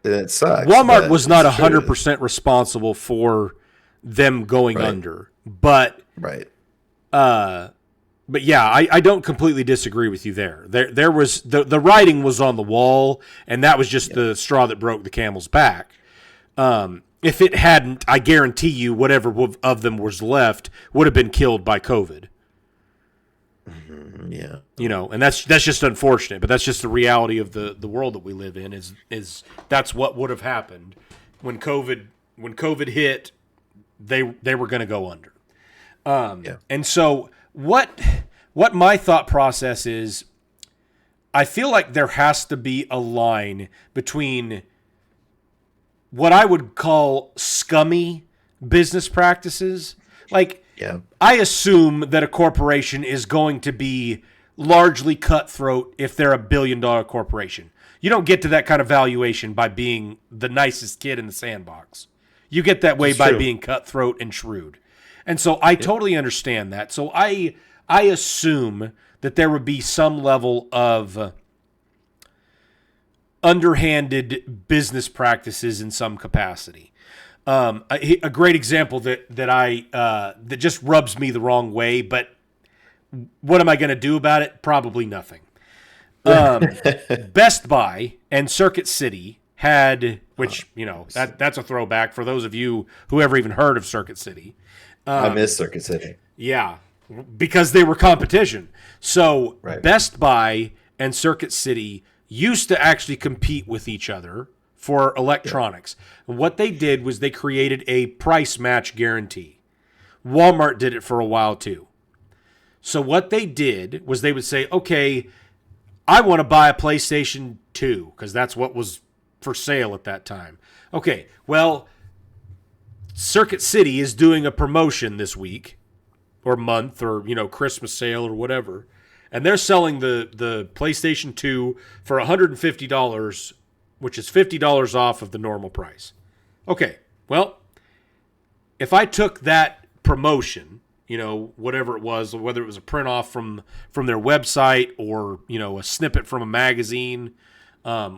it sucks. Walmart was not 100% responsible for them going under, but right. But yeah, I don't completely disagree with you there. There was the writing was on the wall, and that was just the straw that broke the camel's back. If it hadn't, I guarantee you, whatever of them was left would have been killed by COVID. Yeah, and that's just unfortunate, but that's just the reality of the world that we live in. Is that's what would have happened when COVID hit. They were going to go under. And so what my thought process is, I feel like there has to be a line between what I would call scummy business practices. Like, I assume that a corporation is going to be largely cutthroat if they're $1 billion corporation. You don't get to that kind of valuation by being the nicest kid in the sandbox. You get that way by being cutthroat and shrewd. And so I totally understand that. So I assume that there would be some level of underhanded business practices in some capacity. A great example that just rubs me the wrong way, but what am I going to do about it? Probably nothing. Best Buy and Circuit City had, which that's a throwback for those of you who ever even heard of Circuit City. I miss Circuit City. Yeah, because they were competition. So right. Best Buy and Circuit City used to actually compete with each other for electronics. Yeah. What they did was they created a price match guarantee. Walmart did it for a while too. So what they did was they would say, okay, I want to buy a PlayStation 2 because that's what was for sale at that time. Okay, well, Circuit City is doing a promotion this week or month or, Christmas sale or whatever. And they're selling the PlayStation 2 for $150, which is $50 off of the normal price. Okay, well, if I took that promotion, whatever it was, whether it was a print off from their website or, a snippet from a magazine,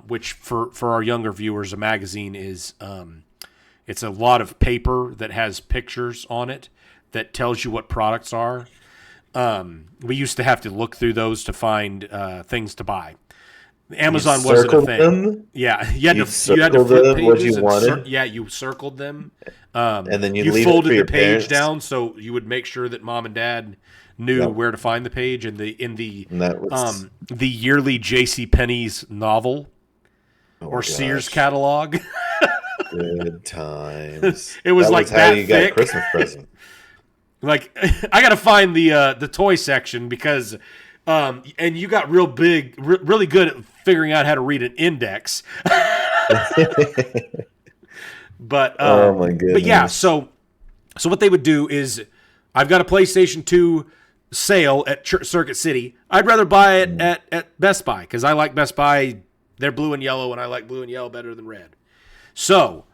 which for our younger viewers, a magazine is it's a lot of paper that has pictures on it that tells you what products are. We used to have to look through those to find things to buy. Amazon wasn't a thing. Them? Yeah, you had to flip pages. What you wanted? You circled them. And then you leave folded it for the page parents. down so you would make sure that mom and dad knew where to find the page. And the yearly J.C. Penney's novel or Sears catalog. Good times. It was like how that you thick. got a Christmas present. Like, I got to find the toy section because, and you got real big, really good at figuring out how to read an index. But oh my goodness. But yeah, so So what they would do is, I've got a PlayStation 2 sale at Circuit City. I'd rather buy it at Best Buy because I like Best Buy. They're blue and yellow, and I like blue and yellow better than red. So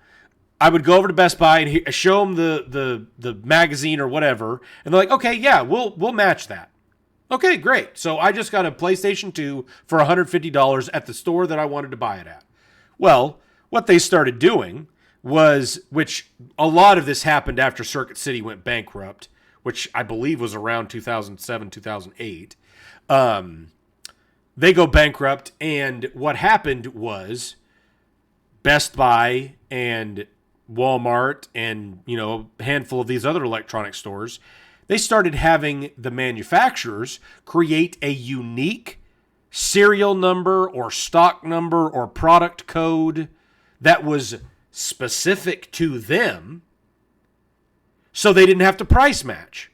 I would go over to Best Buy and show them the magazine or whatever, and they're like, okay, yeah, we'll match that. Okay, great. So I just got a PlayStation 2 for $150 at the store that I wanted to buy it at. Well, what they started doing was, which a lot of this happened after Circuit City went bankrupt, which I believe was around 2007, 2008. They go bankrupt, and what happened was Best Buy and Walmart and, a handful of these other electronic stores, they started having the manufacturers create a unique serial number or stock number or product code that was specific to them, so they didn't have to price match.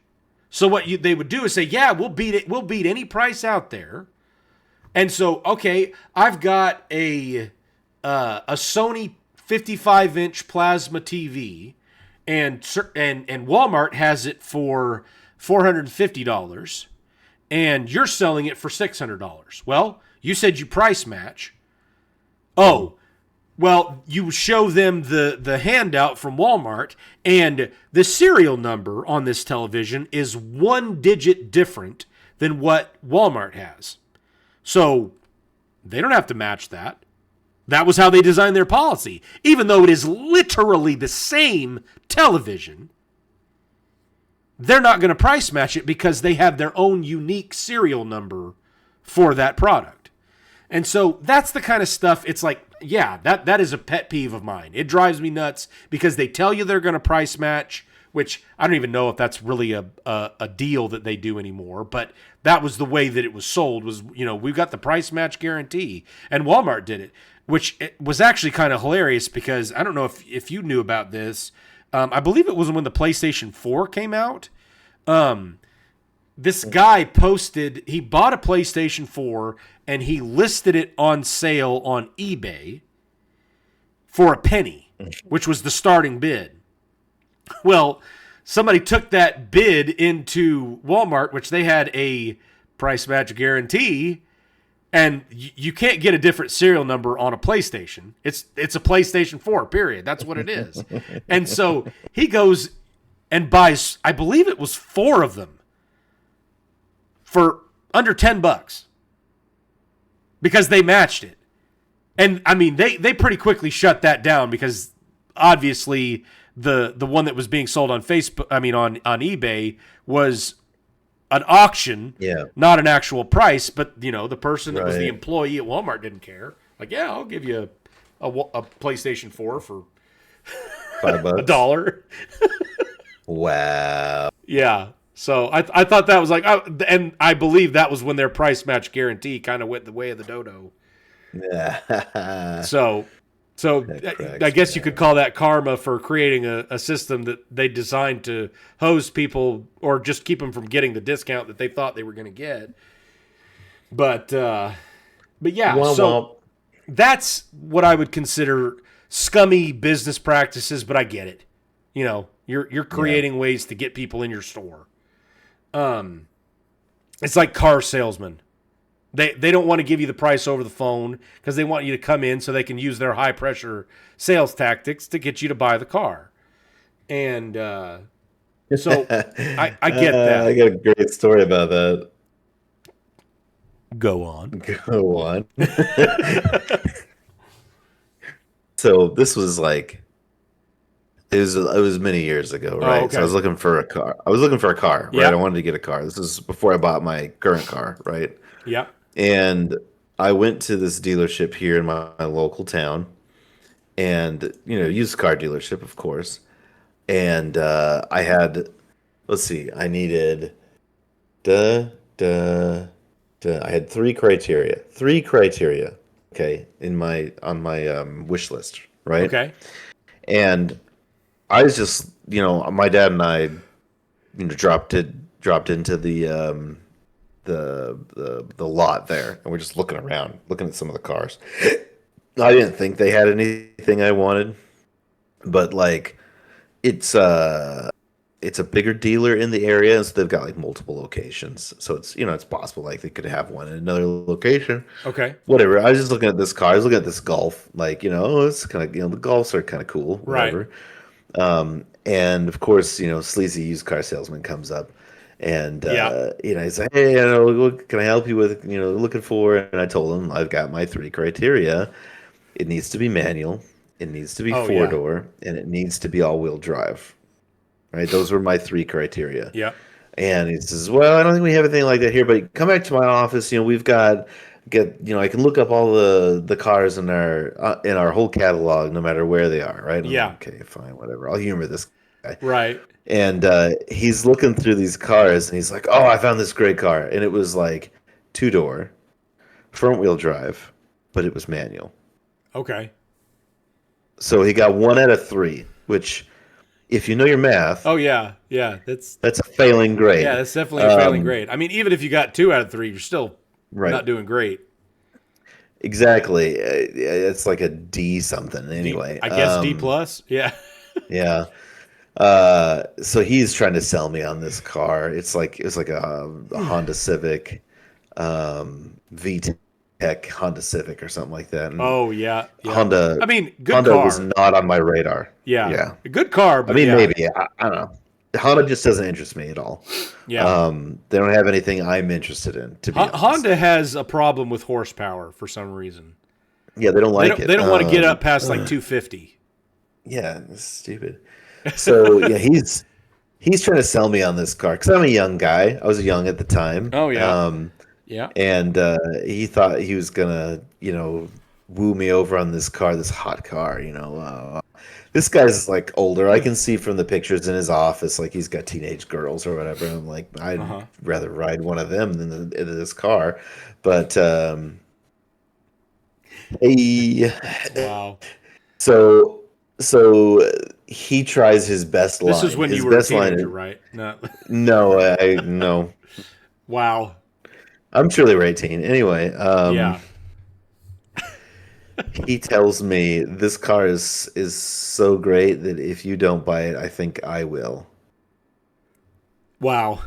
So what they would do is say, yeah, we'll beat it. We'll beat any price out there. And so, okay, I've got a Sony 55-inch plasma TV, and Walmart has it for $450, and you're selling it for $600. Well, you said you price match. Oh, well, you show them the handout from Walmart, and the serial number on this television is 1 digit different than what Walmart has. So they don't have to match that. That was how they designed their policy. Even though it is literally the same television, they're not going to price match it because they have their own unique serial number for that product. And so that's the kind of stuff, it's like, yeah, that is a pet peeve of mine. It drives me nuts because they tell you they're going to price match, which I don't even know if that's really a deal that they do anymore, but that was the way that it was sold was, we've got the price match guarantee, and Walmart did it, which it was actually kind of hilarious because I don't know if you knew about this. I believe it was when the PlayStation 4 came out. This guy posted, he bought a PlayStation 4 and he listed it on sale on eBay for a penny, which was the starting bid. Well, somebody took that bid into Walmart, which they had a price match guarantee, and you can't get a different serial number on a PlayStation. It's a PlayStation 4, period. That's what it is. And so he goes and buys, I believe it was 4 of them for under $10 because they matched it. And I mean, they pretty quickly shut that down because obviously the one that was being sold on Facebook, on eBay was an auction, not an actual price, but the person that was the employee at Walmart didn't care. Like, yeah, I'll give you a PlayStation 4 for $5. $1. Wow. Yeah. So I thought that was like, and I believe that was when their price match guarantee kind of went the way of the dodo. Yeah. So I guess you could call that karma for creating a system that they designed to hose people or just keep them from getting the discount that they thought they were going to get. But yeah, so that's what I would consider scummy business practices, but I get it. You're creating ways to get people in your store. It's like car salesmen. They don't want to give you the price over the phone because they want you to come in so they can use their high-pressure sales tactics to get you to buy the car. And so I get that. I got a great story about that. Go on. Go on. So this was like, it was many years ago, right? okay. So I was looking for a car. Right? Yeah. I wanted to get a car. This is before I bought my current car, right? Yeah. And I went to this dealership here in my local town, and used car dealership, of course. And I had, I needed, I had three criteria, okay, on my wish list, right? Okay. And I was just, my dad and I, dropped into the lot there, and we're just looking around, looking at some of the cars. I didn't think they had anything I wanted, but like, it's it's a bigger dealer in the area, so they've got like multiple locations. So it's it's possible like they could have one in another location. Okay. Whatever. I was just looking at this car. I was looking at this Golf. Like it's kind of the Golfs are kind of cool. Right. Whatever. And of course, sleazy used car salesman comes up, and Yeah. he's like, "Hey, what can I help you with? Looking for?" And I told him I've got my 3 criteria. It needs to be manual. It needs to be Oh, four yeah. door, and it needs to be all-wheel drive. Right? Those were my 3 criteria. Yeah. And he says, "Well, I don't think we have anything like that here, but come back to my office. We've got I can look up all the cars in our whole catalog, no matter where they are, right?" I'm Yeah. like, okay, fine, whatever. I'll humor this guy. Right. And he's looking through these cars, and he's like, "Oh, I found this great car," and it was like 2 door, front wheel drive, but it was manual. Okay. So he got 1 out of 3, which, if you know your math, Oh yeah. Yeah. That's that's a failing grade. yeah. That's definitely a failing grade. I mean, even if you got 2 out of 3, you're still Right. not doing great. Exactly. It's like a D something anyway. I guess D plus. Yeah. Yeah. So he's trying to sell me on this car. It's like a Honda Civic, VTEC Honda Civic or something like that. And Oh yeah. Yeah. Honda. I mean, good Honda car. was not on my radar. Yeah. Yeah. A good car. But I mean, yeah. maybe. I don't know. Honda just doesn't interest me at all. Yeah. They don't have anything I'm interested in. To be honest. Honda has a problem with horsepower for some reason. Yeah, they don't like it. They don't want to get up past like 250. Yeah, it's stupid. So yeah, he's trying to sell me on this car because I'm a young guy. I was young at the time. Oh yeah. Yeah. And he thought he was gonna, woo me over on this car, this hot car. This guy's like older. I can see from the pictures in his office, like he's got teenage girls or whatever. I'm like, I'd rather ride one of them than this car. But hey, Wow. so he tries his best line. This is when his you were a best line teenager, is- right? No. No. Wow. I'm sure they were 18. Anyway, Yeah. he tells me this car is so great that if you don't buy it, I think I will. Wow.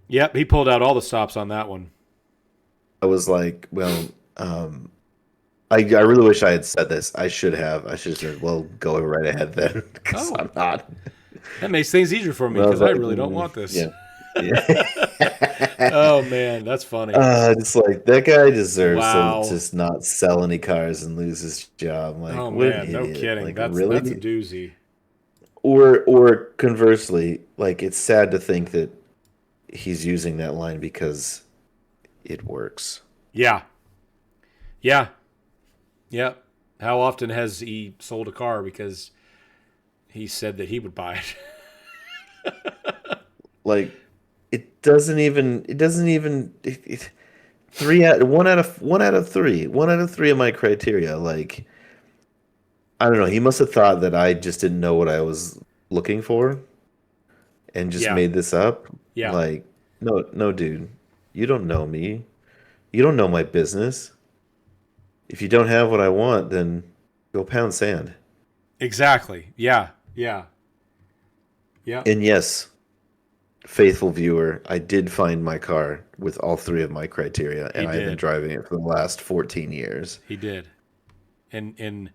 Yep. He pulled out all the stops on that one. I was like, well, I really wish I had said this. I should have said, well, go right ahead then, because Oh. I'm not. That makes things easier for me Well, because I that- really don't want this. Yeah. Oh man, that's funny. It's like that guy deserves Wow. to just not sell any cars and lose his job. Like, Oh what an man, no idiot. kidding. Like, That's really? a doozy. Or conversely, like it's sad to think that he's using that line because it works. Yeah. Yeah. Yep. How often has he sold a car because he said that he would buy it? Like it doesn't even one out of three of my criteria. Like I don't know. He must have thought that I just didn't know what I was looking for, and just Yeah. made this up. Yeah. Like no, dude. You don't know me. You don't know my business. If you don't have what I want, then go pound sand. Exactly. Yeah. Yeah. Yeah. And yes, faithful viewer, I did find my car with all 3 of my criteria, and I've been did. driving it for the last 14 years. He did. In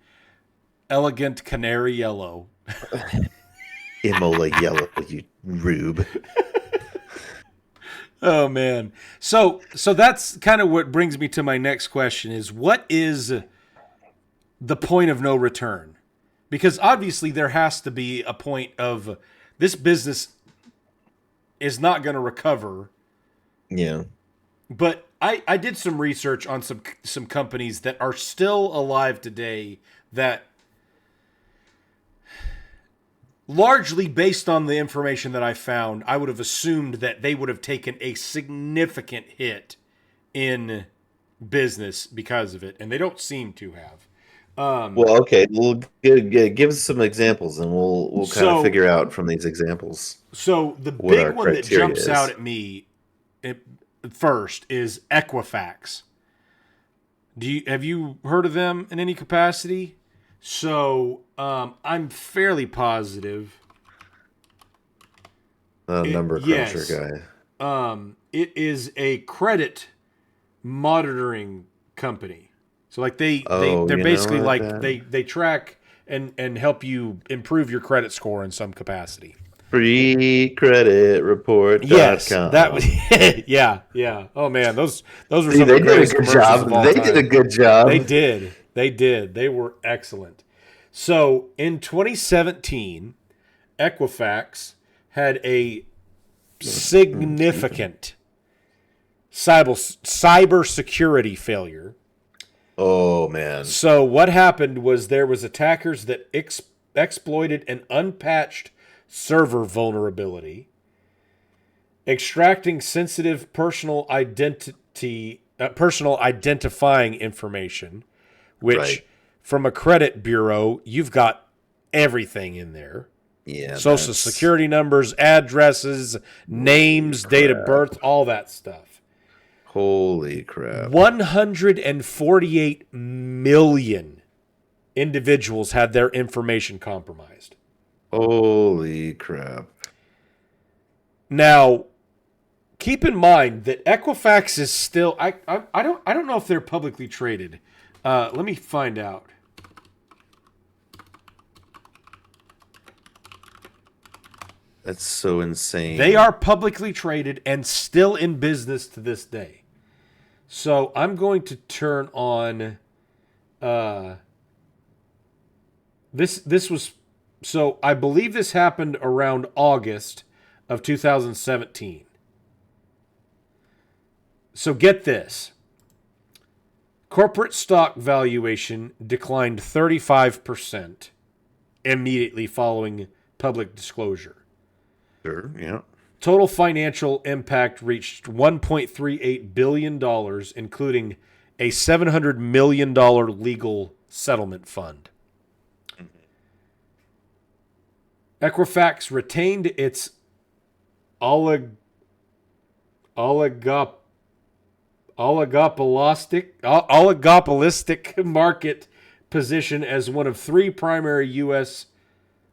elegant canary yellow. Imola yellow, you rube. Oh man. So that's kind of what brings me to my next question is what is the point of no return? Because obviously there has to be a point of this business is not going to recover. Yeah. But I did some research on some companies that are still alive today that largely based on the information that I found, I would have assumed that they would have taken a significant hit in business because of it, and they don't seem to have. Well, okay. Well, give us some examples, and we'll kind of figure out from these examples. So the what our big one that criteria jumps is. out at me first is Equifax. Have you heard of them in any capacity? So I'm fairly positive Number cruncher Yes. guy. It is a credit monitoring company. So like Oh, they're you know basically what? like That they track and help you improve your credit score in some capacity. Yes, that was freecreditreport.com. yeah. Oh man, those were See, some of they the did a greatest good commercials of job. all They did a time. good They job. did. They did. They were excellent. So in 2017, Equifax had a Excuse me. significant cybersecurity failure. Oh man. So what happened was there was attackers that exploited an unpatched server vulnerability, extracting sensitive personal identifying information, which Right. from a credit bureau, you've got everything in there. Yeah, Social that's security numbers, addresses, holy names, date of crap. birth, all that stuff. Holy crap. 148 million individuals had their information compromised. Holy crap. Now, keep in mind that Equifax is still I don't know if they're publicly traded. Let me find out. That's so insane. They are publicly traded and still in business to this day. So I'm going to turn on this was so I believe this happened around August of 2017. So get this. Corporate stock valuation declined 35% immediately following public disclosure. Sure, yeah. Total financial impact reached $1.38 billion, including a $700 million legal settlement fund. Equifax retained its oligop- oligopolistic market position as one of three primary U.S.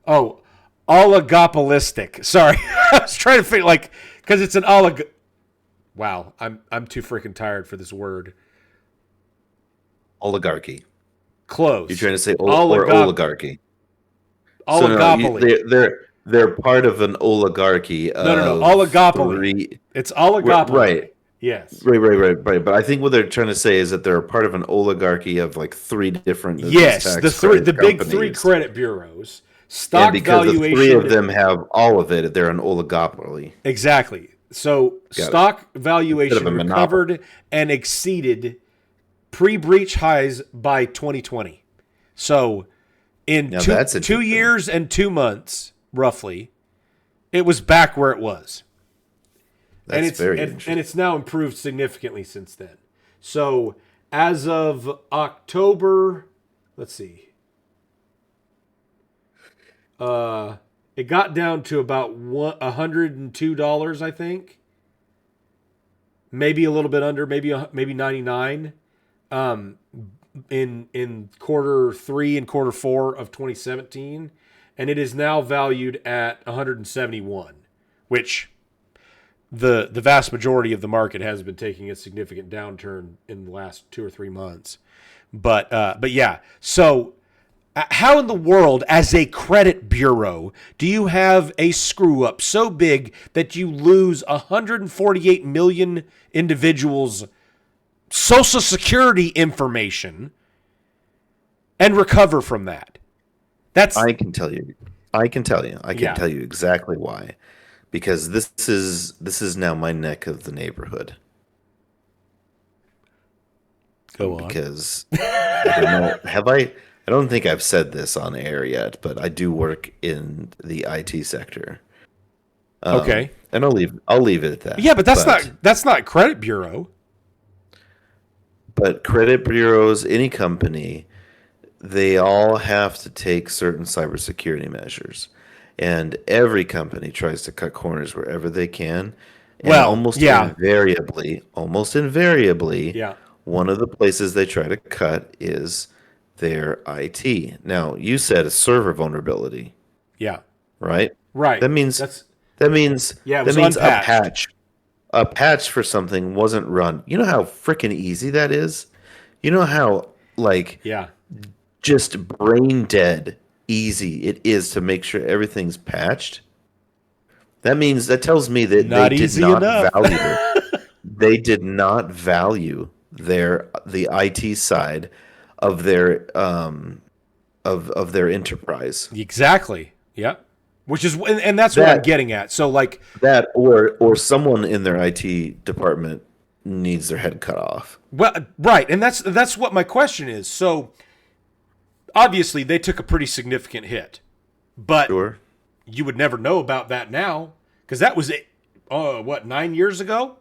Oh, oligopolistic. Sorry, I was trying to figure because it's an olig. Wow, I'm too freaking tired for this word. Oligarchy. Close. You're trying to say or Oligop oligarchy. So no, oligopoly. they're part of an oligarchy No. of Oligopoly. three. It's oligopoly. Right, Yes. right. But I think what they're trying to say is that they're part of an oligarchy of like three different of these Yes. tax credit The big three companies. credit bureaus. And Stock because the three of valuation. them have all of it, they're an oligopoly. Exactly. So Got it. stock Instead of valuation a monopoly. recovered and exceeded pre-breach highs by 2020. So in Now that's two interesting. years and 2 months, roughly, it was back where it was. And That's very and interesting. it's now improved significantly since then. So as of October, let's see. It got down to about $102, I think. Maybe a little bit under, maybe 99. In quarter 3 and quarter 4 of 2017, and it is now valued at 171, which the vast majority of the market has been taking a significant downturn in the last 2 or 3 months. But yeah, so how in the world, as a credit bureau, do you have a screw up so big that you lose 148 million individuals' social security information and recover from that? That's I can tell you. I can tell you. I can Yeah. tell you exactly why. Because this is now my neck of the neighborhood. Go on. Because I don't know. Have I? I don't think I've said this on air yet, but I do work in the IT sector. Okay. And I'll leave it at that. Yeah, but that's not credit bureau. But credit bureaus, any company, they all have to take certain cybersecurity measures. And every company tries to cut corners wherever they can. And Well, almost yeah. invariably, Yeah. one of the places they try to cut is their IT. Now, you said a server vulnerability, Yeah. right? Right. That means That means Yeah, it that was means unpatched. a patch for something wasn't run. You know how freaking easy that is? You know how like Yeah. just brain dead easy it is to make sure everything's patched? That tells me that Not easy enough. they did not value the IT side of their enterprise. Exactly. Yep. Which is, and that's what I'm That getting at. So, like, or someone in their IT department needs their head cut off. well, right, and that's what my question is. So, obviously, they took a pretty significant hit, but Sure. you would never know about that now because that was it. What, 9 years ago?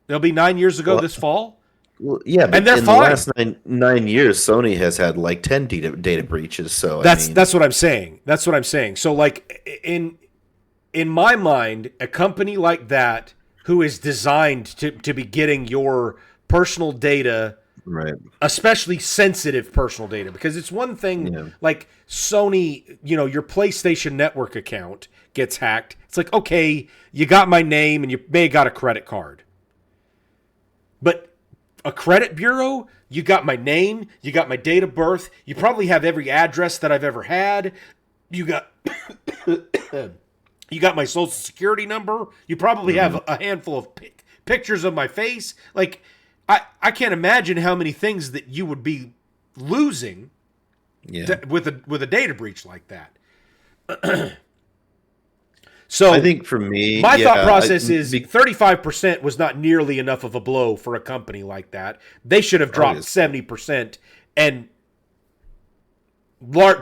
It'll be 9 years ago Well, this fall, well, yeah, and but they're in the fine. last nine years, Sony has had like 10 data breaches. So I That's mean, that's what I'm saying. That's what I'm saying. So, like, in my mind, a company like that who is designed to be getting your personal data, right? especially sensitive personal data, because it's one thing Yeah, like Sony, your PlayStation Network account gets hacked. It's like, okay, you got my name and you may have got a credit card. But a credit bureau, you got my name, you got my date of birth, you probably have every address that I've ever had. You got you got my social security number. You probably have a handful of pictures of my face. Like, I can't imagine how many things that you would be losing yeah. with a data breach like that. So I think for me, my yeah, thought process is 35% was not nearly enough of a blow for a company like that. They should have dropped obviously. 70% and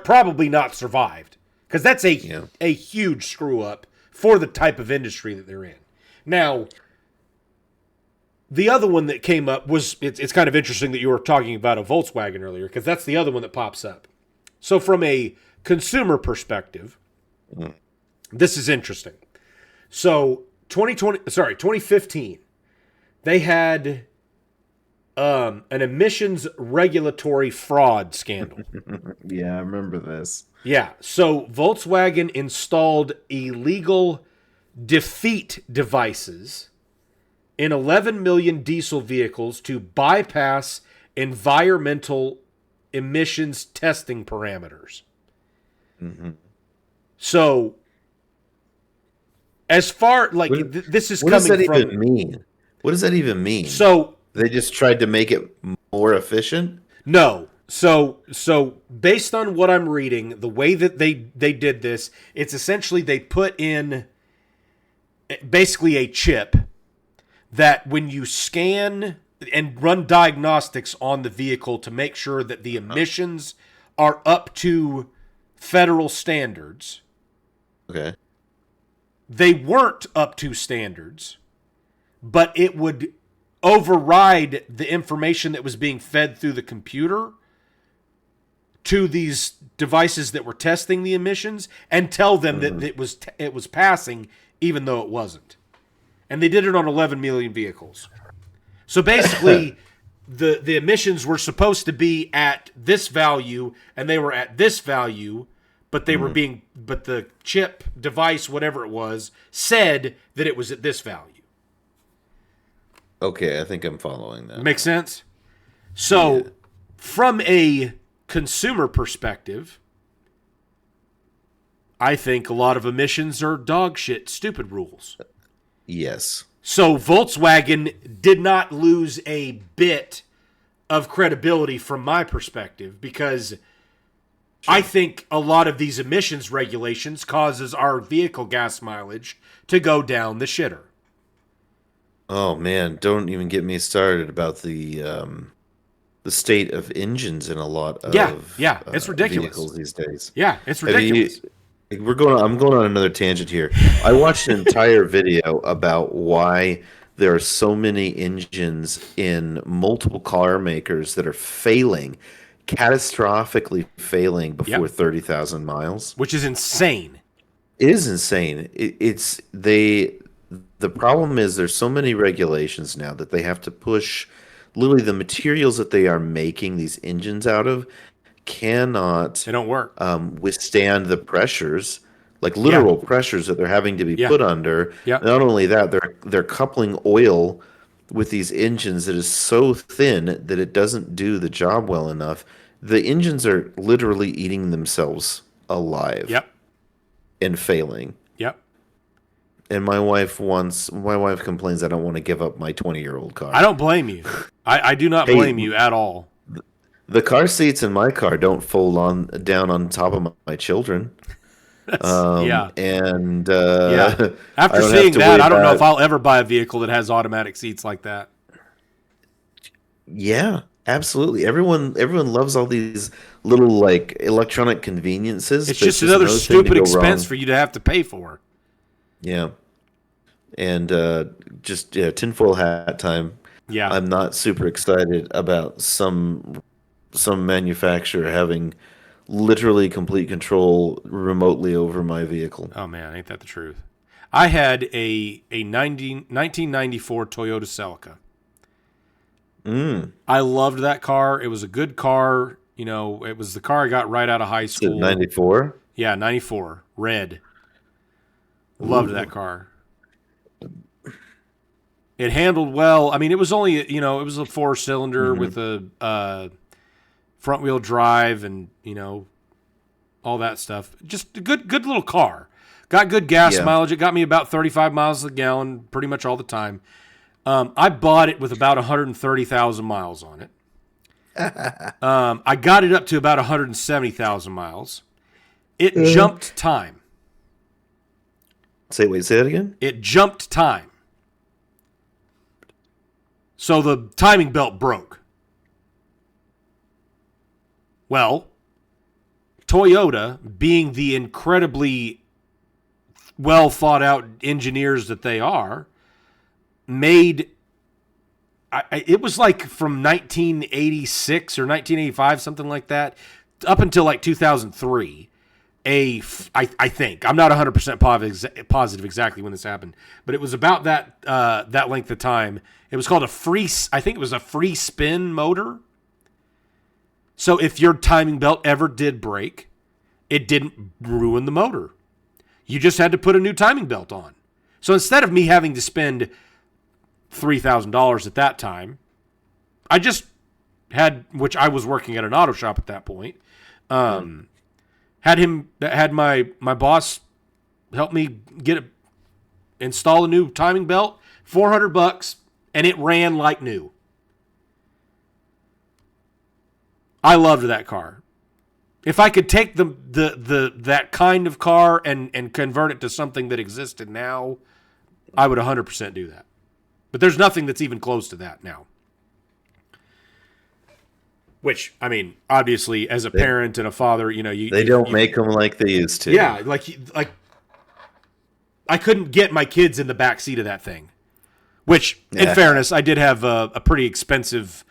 probably not survived because that's Yeah. a huge screw up for the type of industry that they're in. Now, the other one that came up was it's kind of interesting that you were talking about a Volkswagen earlier because that's the other one that pops up. So from a consumer perspective, this is interesting. So 2015, they had an emissions regulatory fraud scandal. Yeah, I remember this. Yeah, so Volkswagen installed illegal defeat devices in 11 million diesel vehicles to bypass environmental emissions testing parameters. So, as far like this is What does coming that from. even mean? What does that even mean? So They just tried to make it more efficient? no. So based on what I'm reading, the way that they did this, it's essentially they put in basically a chip that when you scan and run diagnostics on the vehicle to make sure that the emissions are up to federal standards, Okay. they weren't up to standards, but it would override the information that was being fed through the computer to these devices that were testing the emissions and tell them that it was passing even though it wasn't. And they did it on 11 million vehicles. So basically the emissions were supposed to be at this value and they were at this value, but they were but the chip device, whatever it was, said that it was at this value. Okay, I think I'm following that. Make sense? So, Yeah. from a consumer perspective, I think a lot of emissions are dog shit, stupid rules. Yes. So, Volkswagen did not lose a bit of credibility from my perspective because I think a lot of these emissions regulations causes our vehicle gas mileage to go down the shitter. Oh man, don't even get me started about the state of engines in a lot of Yeah, it's ridiculous. vehicles these days. Yeah, it's Have you- ridiculous. I'm going on another tangent here. I watched an entire video about why there are so many engines in multiple car makers that are failing, catastrophically failing before Yep. 30,000 miles. Which is insane. It is insane. The problem is there's so many regulations now that they have to push. Literally, the materials that they are making these engines out of cannot They don't work. withstand the pressures. like literal pressures that they're having to be put under. Yeah. Not only that, they're coupling oil with these engines that is so thin that it doesn't do the job well enough. The engines are literally eating themselves alive. Yep. And failing. Yep. And my wife complains I don't want to give up my 20-year-old car. I don't blame you. I do not blame you at all. The car seats in my car don't fold down on top of my children. Yeah. And After seeing that, I don't know if I'll ever buy a vehicle that has automatic seats like that. Yeah, absolutely. Everyone loves all these little like electronic conveniences. It's just another stupid expense for you to have to pay for. Yeah. And tinfoil hat time. Yeah. I'm not super excited about some manufacturer having literally complete control remotely over my vehicle. Oh man, ain't that the truth? I had a 1994 Toyota Celica. I loved that car. It was a good car. You know, it was the car I got right out of high school. 94? Yeah, 94. Red. Loved that car. It handled well. I mean, it was only, you know, it was a 4-cylinder with a front wheel drive and, you know, all that stuff. Just a good little car. Got good gas mileage. It got me about 35 miles a gallon pretty much all the time. I bought it with about 130,000 miles on it. I got it up to about 170,000 miles. It jumped time. Say that again? It jumped time. So the timing belt broke. Well, Toyota, being the incredibly well thought out engineers that they are, made it was like from 1986 or 1985, something like that, up until like 2003. I think I'm not 100% positive exactly when this happened, but it was about that length of time. It was called a free spin motor. So if your timing belt ever did break, it didn't ruin the motor. You just had to put a new timing belt on. So instead of me having to spend $3,000 at that time, I just which I was working at an auto shop at that point, had my boss help me install a new timing belt, $400, and it ran like new. I loved that car. If I could take that kind of car and convert it to something that existed now, I would 100% do that. But there's nothing that's even close to that now. Which, I mean, obviously, as a parent and a father, you know, they don't make them like they used to. Yeah, like I couldn't get my kids in the back seat of that thing. Which, in fairness, I did have a pretty expensive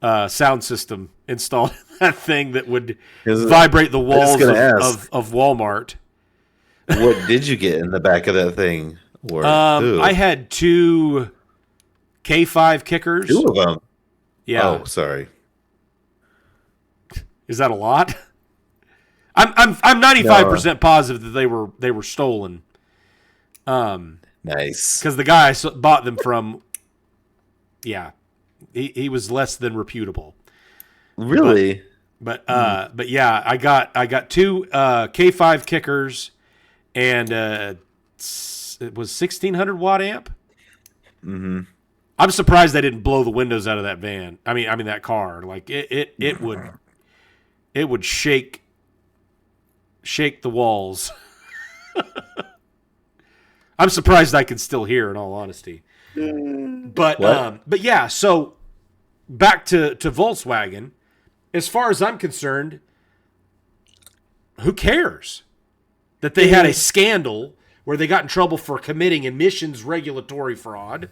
sound system installed in that thing that would vibrate the walls of Walmart. What did you get in the back of that thing? I had 2 K5 kickers. 2 of them? Yeah. Oh, sorry. Is that a lot? I'm 95% positive that they were stolen. Nice. Because the guy I bought them from, he was less than reputable. Really? But yeah, I got 2 K5 kickers and it was 1600 watt amp. Mm-hmm. I'm surprised they didn't blow the windows out of that van. I mean that car. Like it would shake the walls. I'm surprised I can still hear, in all honesty. But yeah, so back to Volkswagen. As far as I'm concerned, who cares that they had a scandal where they got in trouble for committing emissions regulatory fraud?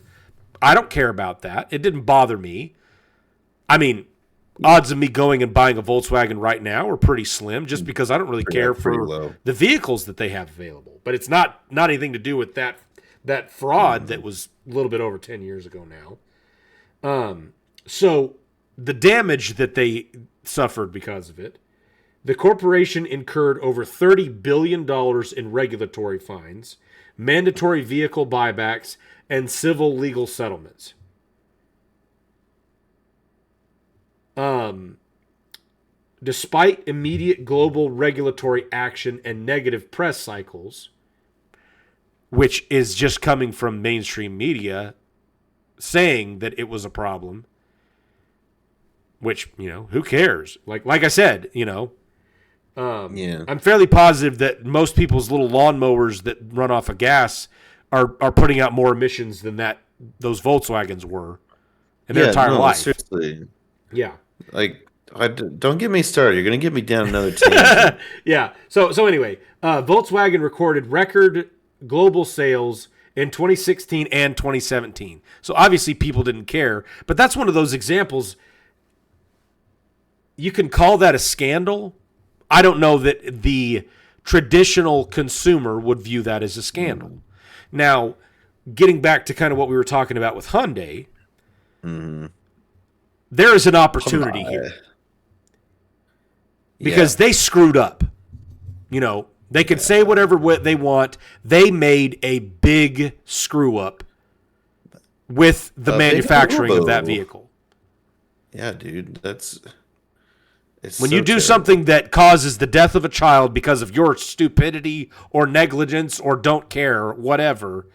I don't care about that. It didn't bother me. I mean, odds of me going and buying a Volkswagen right now are pretty slim, just because I don't really care for the vehicles that they have available. But it's not anything to do with that fraud that was a little bit over 10 years ago now. So the damage that they suffered because of it The corporation incurred over $30 billion in regulatory fines, mandatory vehicle buybacks, and civil legal settlements. Despite immediate global regulatory action and negative press cycles, which is just coming from mainstream media saying that it was a problem, which, who cares? Like I said, I'm fairly positive that most people's little lawnmowers that run off of gas are putting out more emissions than those Volkswagens were in their entire life. Seriously. Yeah. Like, don't get me started. You're going to get me down another tangent. Yeah. So anyway, Volkswagen recorded record global sales in 2016 and 2017. So obviously people didn't care, but that's one of those examples. You can call that a scandal. I don't know that the traditional consumer would view that as a scandal. Now, getting back to kind of what we were talking about with Hyundai, there is an opportunity here. Because they screwed up. They can say whatever they want. They made a big screw up with the manufacturing of that vehicle. Yeah, dude, when you do something that causes the death of a child because of your stupidity or negligence or don't care, whatever,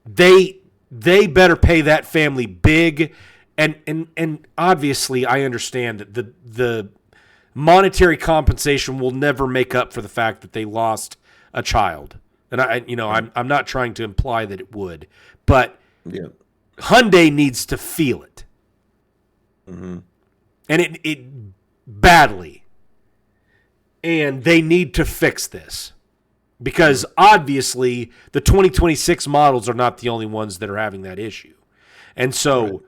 they better pay that family big. And obviously, I understand that the monetary compensation will never make up for the fact that they lost a child. And I'm not trying to imply that it would, but Hyundai needs to feel it. And it badly. And they need to fix this. Because obviously the 2026 models are not the only ones that are having that issue. And so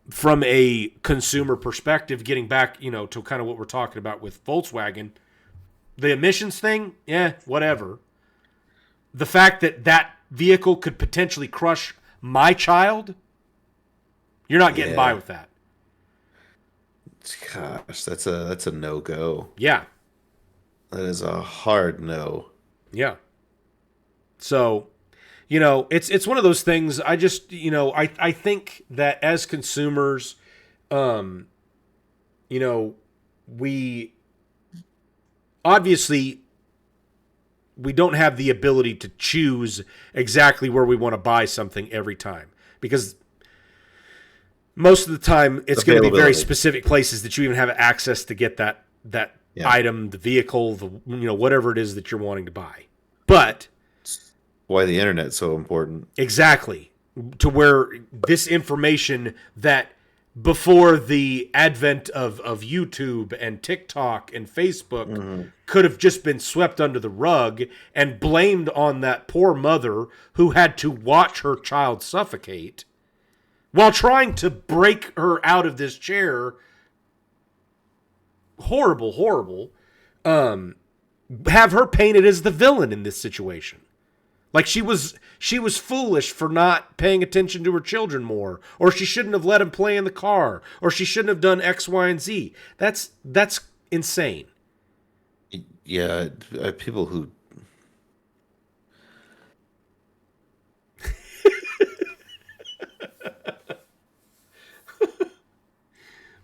from a consumer perspective, getting back, to kind of what we're talking about with Volkswagen, the emissions thing, whatever. The fact that vehicle could potentially crush my child, you're not getting by with that. Gosh, that's a no-go. Yeah. That is a hard no. Yeah. So, it's one of those things. I just, I think that as consumers, we obviously we don't have the ability to choose exactly where we want to buy something every time, because most of the time it's going to be very specific places that you even have access to get that item, the vehicle, whatever it is that you're wanting to buy. But why the internet's so important. Exactly. To where this information that before the advent of YouTube and TikTok and Facebook could have just been swept under the rug and blamed on that poor mother who had to watch her child suffocate while trying to break her out of this chair. Horrible, horrible. Have her painted as the villain in this situation. Like she was foolish for not paying attention to her children more, or she shouldn't have let him play in the car, or she shouldn't have done X, Y, and Z. That's insane. Yeah, people who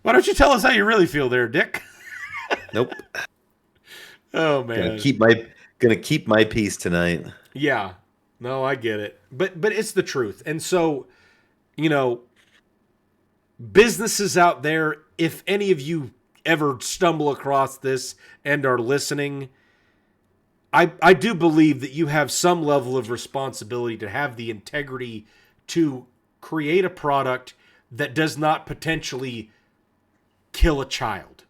Why don't you tell us how you really feel there, Dick? Nope. Oh man. Gonna keep my peace tonight. Yeah. No, I get it. But it's the truth. And so, businesses out there, if any of you ever stumble across this and are listening, I do believe that you have some level of responsibility to have the integrity to create a product that does not potentially kill a child.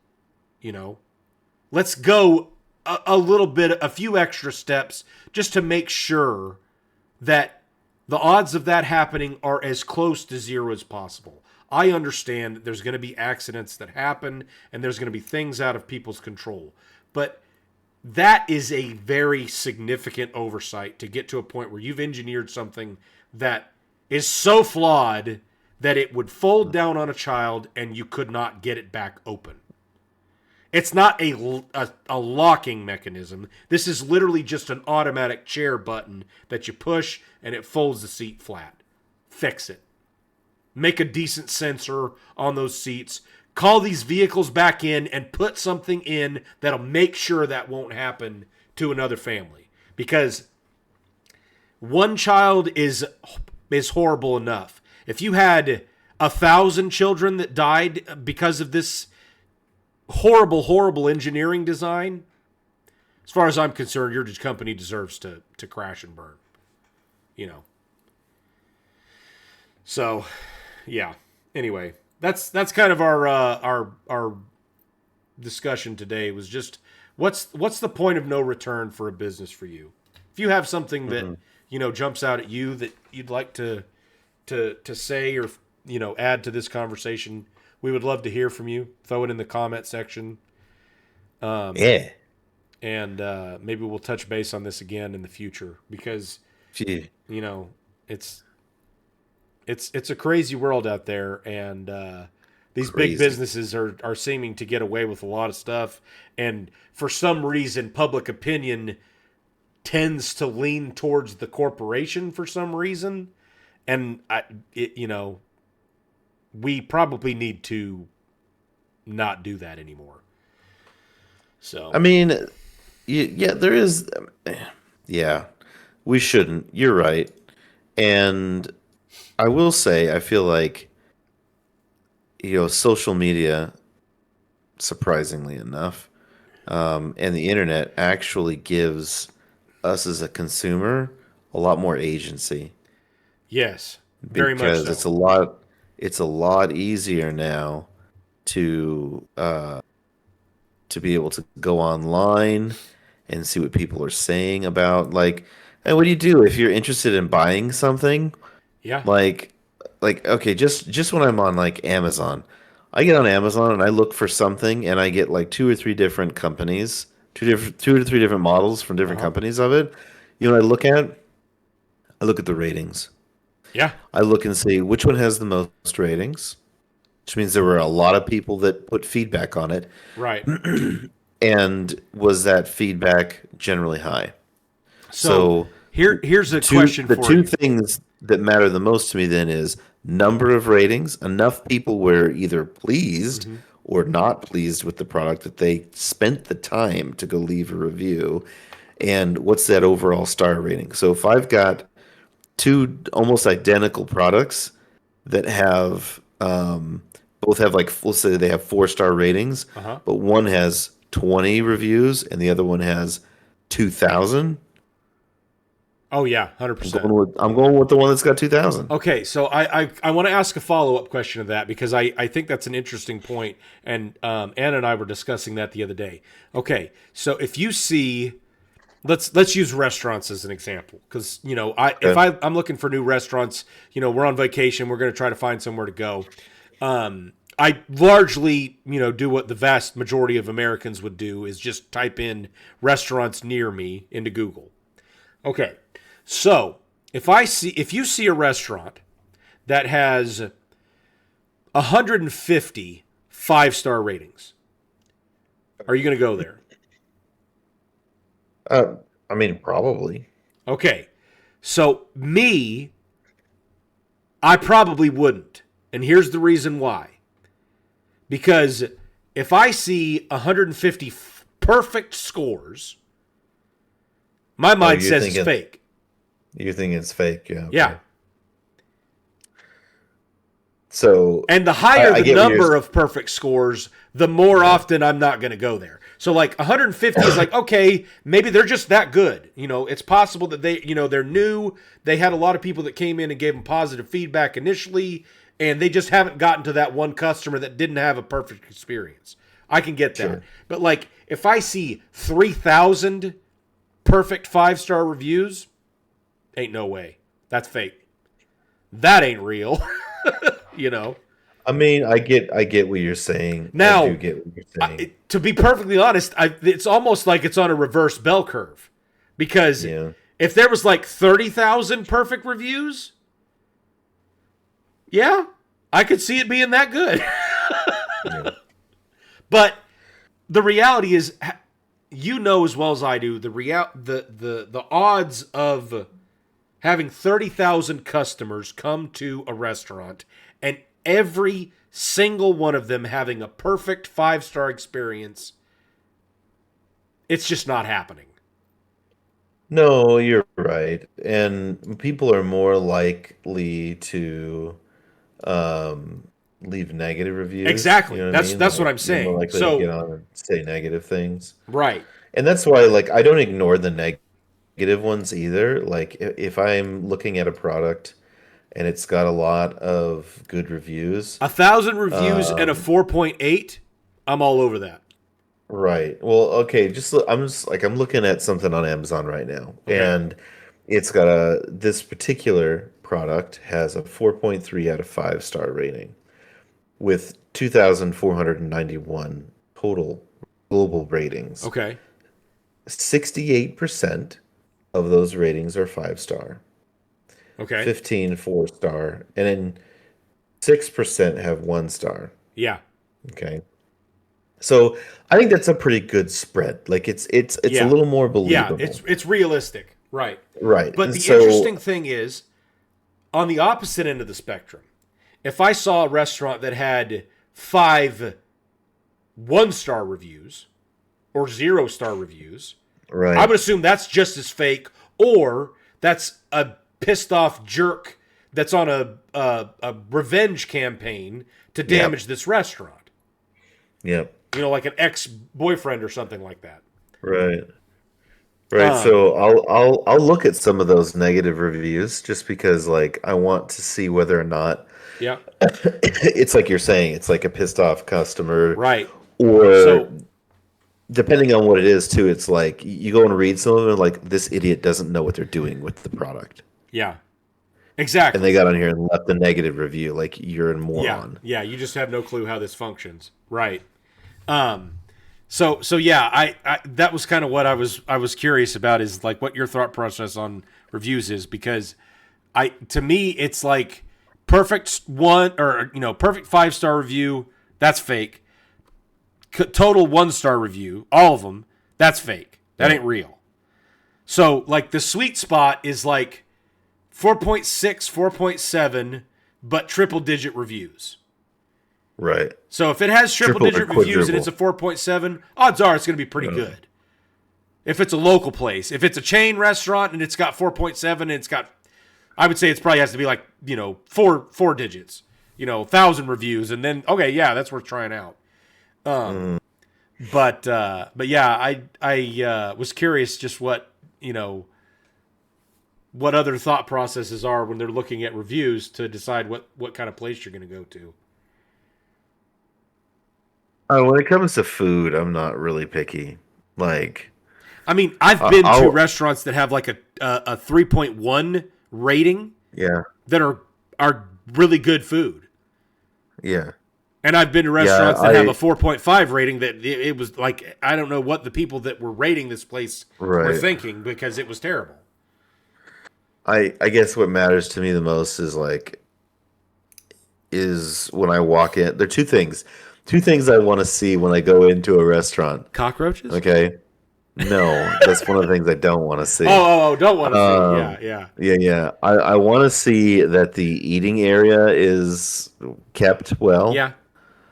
Let's go a few extra steps just to make sure that the odds of that happening are as close to zero as possible. I understand that there's going to be accidents that happen and there's going to be things out of people's control. But that is a very significant oversight to get to a point where you've engineered something that is so flawed that it would fold down on a child and you could not get it back open. It's not a locking mechanism. This is literally just an automatic chair button that you push and it folds the seat flat. Fix it. Make a decent sensor on those seats. Call these vehicles back in and put something in that'll make sure that won't happen to another family. Because one child is horrible enough. If you had 1,000 children that died because of this horrible engineering design, as far as I'm concerned, your company deserves to crash and burn. You know. So, yeah. Anyway, that's kind of our discussion today. Was just what's the point of no return for a business for you? If you have something that jumps out at you that you'd like to say or add to this conversation, we would love to hear from you. Throw it in the comment section. Yeah. And maybe we'll touch base on this again in the future because it's a crazy world out there, and these big businesses are seeming to get away with a lot of stuff, and for some reason public opinion tends to lean towards the corporation for some reason, and we probably need to not do that anymore. So I mean, yeah, there is. Yeah, we shouldn't. You're right, and I will say I feel like social media, surprisingly enough, and the internet actually gives us as a consumer a lot more agency. Yes, very much so. Because it's a lot easier now to be able to go online and see what people are saying about, like, and what do you do if you're interested in buying something? Yeah. Like okay, just when I'm on like Amazon, I get on Amazon and I look for something and I get like 2 or 3 different companies, 2 to 3 different models from different companies of it. You know what I look at the ratings. Yeah. I look and see which one has the most ratings, which means there were a lot of people that put feedback on it. Right. And was that feedback generally high? So here's a question for you. The two things that matter the most to me then is number of ratings. Enough people were either pleased or not pleased with the product that they spent the time to go leave a review. And what's that overall star rating? So if I've got 2 almost identical products that have both have, like, let's say they have 4-star ratings, but one has 20 reviews and the other one has 2,000. Oh yeah, 100%. I'm going with the one that's got 2,000. Okay, so I want to ask a follow-up question of that because I think that's an interesting point, and Anna and I were discussing that the other day. Okay, so if you see, let's use restaurants as an example because if I'm looking for new restaurants, we're on vacation, we're going to try to find somewhere to go. I largely do what the vast majority of Americans would do is just type in restaurants near me into Google. Okay. So, if you see a restaurant that has 150 5-star ratings, are you going to go there? I mean, probably. Okay. So, I probably wouldn't. And here's the reason why. Because if I see 150 perfect scores, my mind says it's fake. You think it's fake, yeah. Okay. Yeah. So, and the higher the number of perfect scores, the more often I'm not going to go there. So, like 150 is like, okay, maybe they're just that good. It's possible that they're new. They had a lot of people that came in and gave them positive feedback initially, and they just haven't gotten to that one customer that didn't have a perfect experience. I can get that. Sure. But like, if I see 3,000 perfect 5-star reviews, ain't no way. That's fake. That ain't real. I mean, I get what you're saying. Now, I do get what you're saying. To be perfectly honest, it's almost like it's on a reverse bell curve. Because if there was like 30,000 perfect reviews, yeah, I could see it being that good. But the reality is, you know as well as I do, the odds of having 30,000 customers come to a restaurant and every single one of them having a perfect 5-star experience, it's just not happening. No, you're right. And people are more likely to um, leave negative reviews. You Exactly. know what I That's mean? that's what Like I'm they're more saying. likely to So, get on and say negative things. right. And that's why, like, I don't ignore the negative ones either. Like, if I'm looking at a product and it's got a lot of good reviews, 1,000 reviews and a um, 4.8, I'm all over that. right. Well, okay, I'm just like I'm looking at something on Amazon right now, Okay. and it's got a this particular product has a 4.3 out of 5-star rating with 2,491 total global ratings. Okay. 68% of those ratings are 5-star, Okay. 15 4-star, and then 6% have 1-star. Yeah. Okay. So I think that's a pretty good spread. Like it's a Yeah. little more Yeah, believable. it's realistic. Right. Right. But And the so interesting thing is, on the opposite end of the spectrum, if I saw a restaurant that had 5 1-star reviews or 0-star reviews, I right. would assume that's just as fake, or that's a pissed off jerk that's on a revenge campaign to Yep. damage this restaurant. Yep. Like an ex boyfriend or something like that. Right. Right. Um, So I'll look at some of those negative reviews just because like I want to see whether or not yeah, it's like you're saying, it's like a pissed off customer right. or So, depending on what it is too, it's like you go and read some of them like this idiot doesn't know what they're doing with the product. yeah, And they exactly. got on here and left a negative review like you're a Yeah, moron. yeah. You just have no clue how this functions, right? Um, so yeah, I that was kind of what I was curious about, is like what your thought process on reviews is, because to me it's like perfect one, or perfect 5-star review, that's fake. Total 1-star review, all of them, that's fake. That Yeah. ain't real. So like the sweet spot is like 4.6, 4.7, but triple digit reviews. Right. So if it has triple Triple or digit reviews and it's a quadruple. 4.7, odds are it's going to be pretty Right. good. If it's a local place, if it's a chain restaurant and it's got 4.7 and it's got, I would say it's probably has to be like, four digits, 1,000 reviews, and then okay, yeah, that's worth trying out. But yeah, I was curious just what other thought processes are when they're looking at reviews to decide what kind of place you're going to go to. When it comes to food, I'm not really picky. Like, I mean, I've been to I'll restaurants that have like a 3.1 rating yeah, that are really good food. yeah, And I've been to yeah. restaurants that have a 4.5 rating that it was like, I don't know what the people that were rating this place were Right. thinking, because it was terrible. I guess what matters to me the most is like is when I walk in. There are two things. Two things I want to see when I go into a restaurant. Cockroaches? Okay. No, that's one of the things I don't want to see. Don't want to see. Yeah, Um, yeah. yeah, yeah. I want to see that the eating area is kept well, Yeah.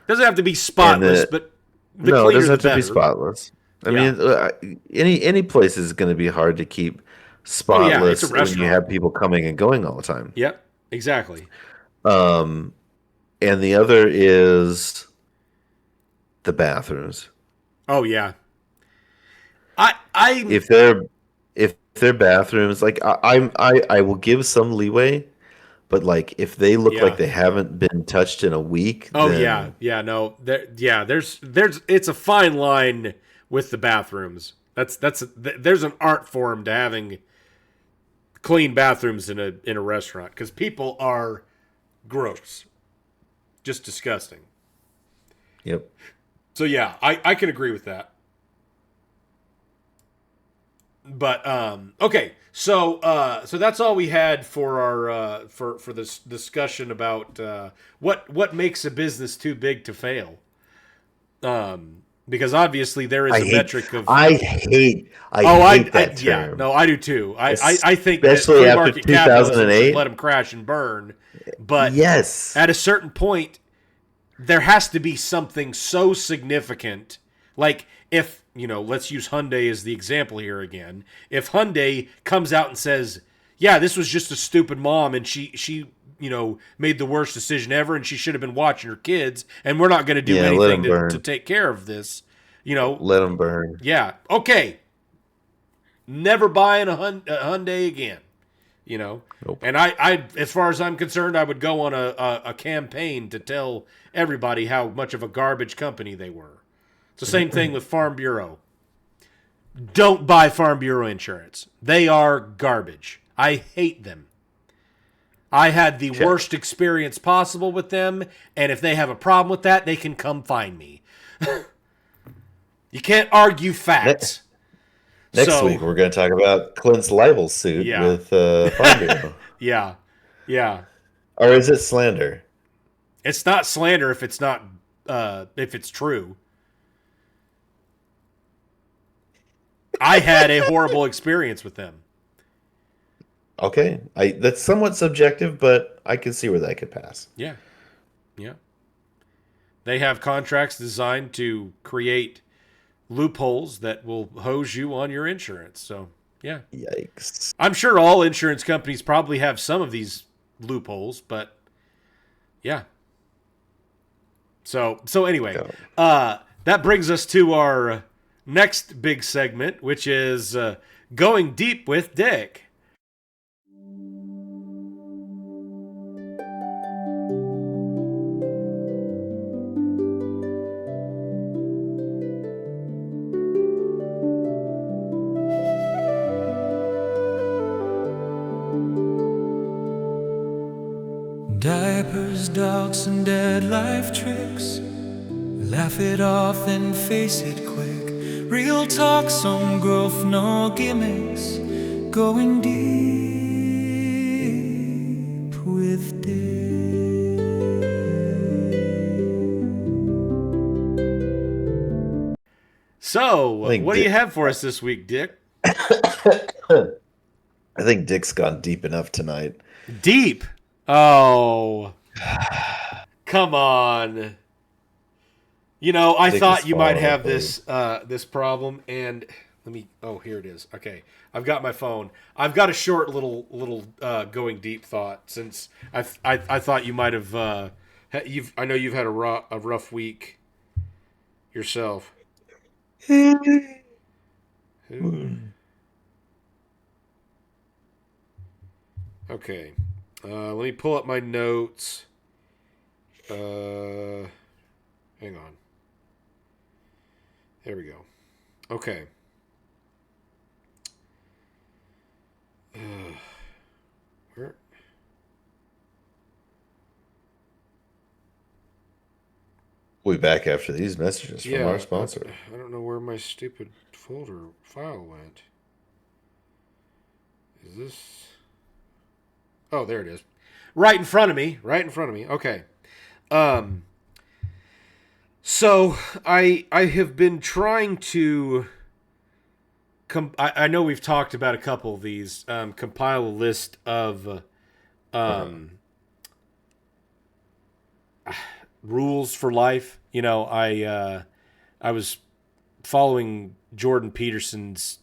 Doesn't have to be and spotless, that but the no, it cleaner doesn't the have to be better. spotless. I Yeah. mean, any place is going to be hard to keep Oh, yeah. It's a spotless when you restaurant. have people coming and going all the time. Yep. Exactly. Um, and the other is the bathrooms. Oh, yeah. I If they're if their bathrooms, like I will give some leeway, but like if they look like yeah. they haven't been touched in a week, Oh, yeah. then Yeah. No. There's it's a fine line with the bathrooms. There's an art form to having clean bathrooms in a restaurant, because people are gross, just disgusting. yep. So yeah, I can agree with that. But okay, so that's all we had for our for this discussion about what makes a business too big to fail. Because obviously there is a metric of. I hate that term. Yeah, no, I do too. I think that Especially free after market capitalism 2008. should let them crash and burn. But Yes. at a certain point, there has to be something so significant. Like if, let's use Hyundai as the example here again. If Hyundai comes out and says, yeah, this was just a stupid mom and she made the worst decision ever and she should have been watching her kids and we're not going to do anything to take care of this, Let them burn. Yeah. Okay. Never buying a Hyundai again, Nope. And I, as far as I'm concerned, I would go on a campaign to tell everybody how much of a garbage company they were. It's the same thing with Farm Bureau. Don't buy Farm Bureau insurance. They are garbage. I hate them. I had the worst experience possible with them, and if they have a problem with that, they can come find me. You can't argue facts. Next week, we're going to talk about Clint's libel suit with Farm Bureau. Yeah. Or is it slander? It's not slander if it's not if it's true. I had a horrible experience with them. Okay, that's somewhat subjective, but I can see where that could pass. Yeah. They have contracts designed to create loopholes that will hose you on your insurance. So, yeah. Yikes. I'm sure all insurance companies probably have some of these loopholes, but yeah. So anyway, that brings us to our next big segment, which is Going Deep with Dick. Diapers, dogs, and dead life tricks. Laugh it off and face it quick. Real talk, some growth, no gimmicks. Going deep with Dick. So, what do you have for us this week, Dick? I think Dick's gone deep enough tonight. Deep? Oh, come on. I thought you might have this problem, and let me. Oh, here it is. Okay, I've got my phone. I've got a short little going deep thought since I thought you might have. I know you've had a rough week yourself. Okay. Let me pull up my notes. Hang on. There we go. Okay. Where? We'll be back after these messages from our sponsor. I don't know where my stupid folder file went. Is this... Oh, there it is. Right in front of me. Okay. So I have been trying to I know we've talked about a couple of these, compile a list of rules for life. I was following Jordan Peterson's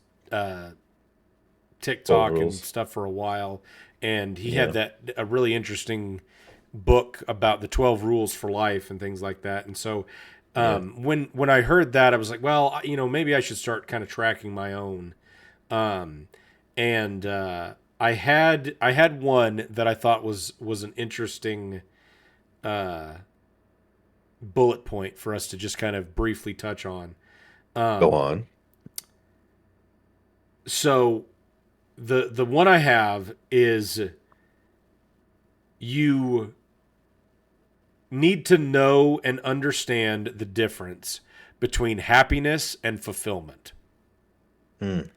TikTok and stuff for a while, and he had a really interesting book about the 12 rules for life and things like that. And so when I heard that, I was like, well, maybe I should start kind of tracking my own. And I had one that I thought was an interesting bullet point for us to just kind of briefly touch on. Go on. So the one I have is you need to know and understand the difference between happiness and fulfillment. And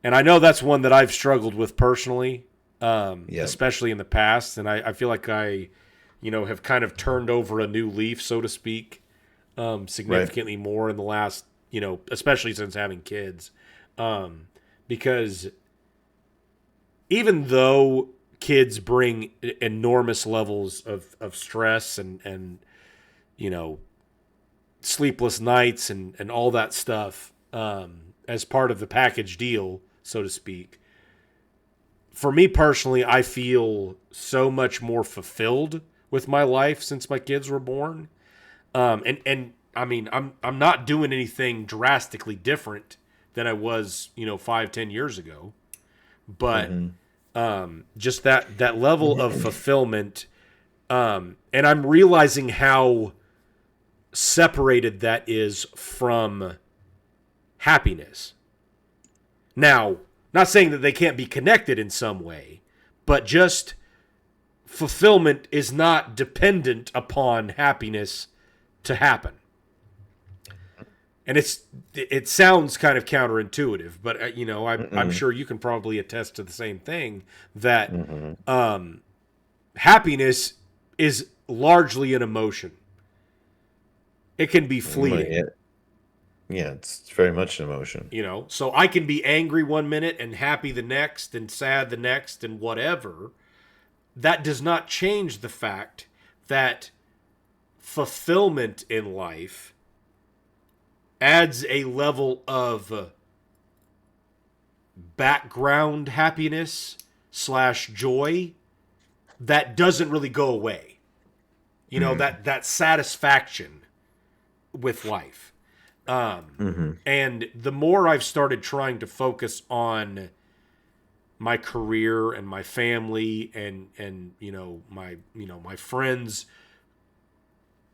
I know that's one that I've struggled with personally, especially in the past. And I feel like I have kind of turned over a new leaf, so to speak. significantly more in the last, especially since having kids. Because even though kids bring enormous levels of stress and sleepless nights and all that stuff as part of the package deal, so to speak, for me personally, I feel so much more fulfilled with my life since my kids were born. And I mean, I'm not doing anything drastically different than I was, 5-10 years ago, but just that level of fulfillment. And I'm realizing how separated that is from happiness. Now, not saying that they can't be connected in some way, but just fulfillment is not dependent upon happiness to happen. And it sounds kind of counterintuitive, but I'm sure you can probably attest to the same thing, that happiness is largely an emotion. It can be fleeting. Yeah, it's very much an emotion. So I can be angry one minute and happy the next and sad the next and whatever. That does not change the fact that fulfillment in life adds a level of background happiness / joy that doesn't really go away. That satisfaction with life. And the more I've started trying to focus on my career and my family and my friends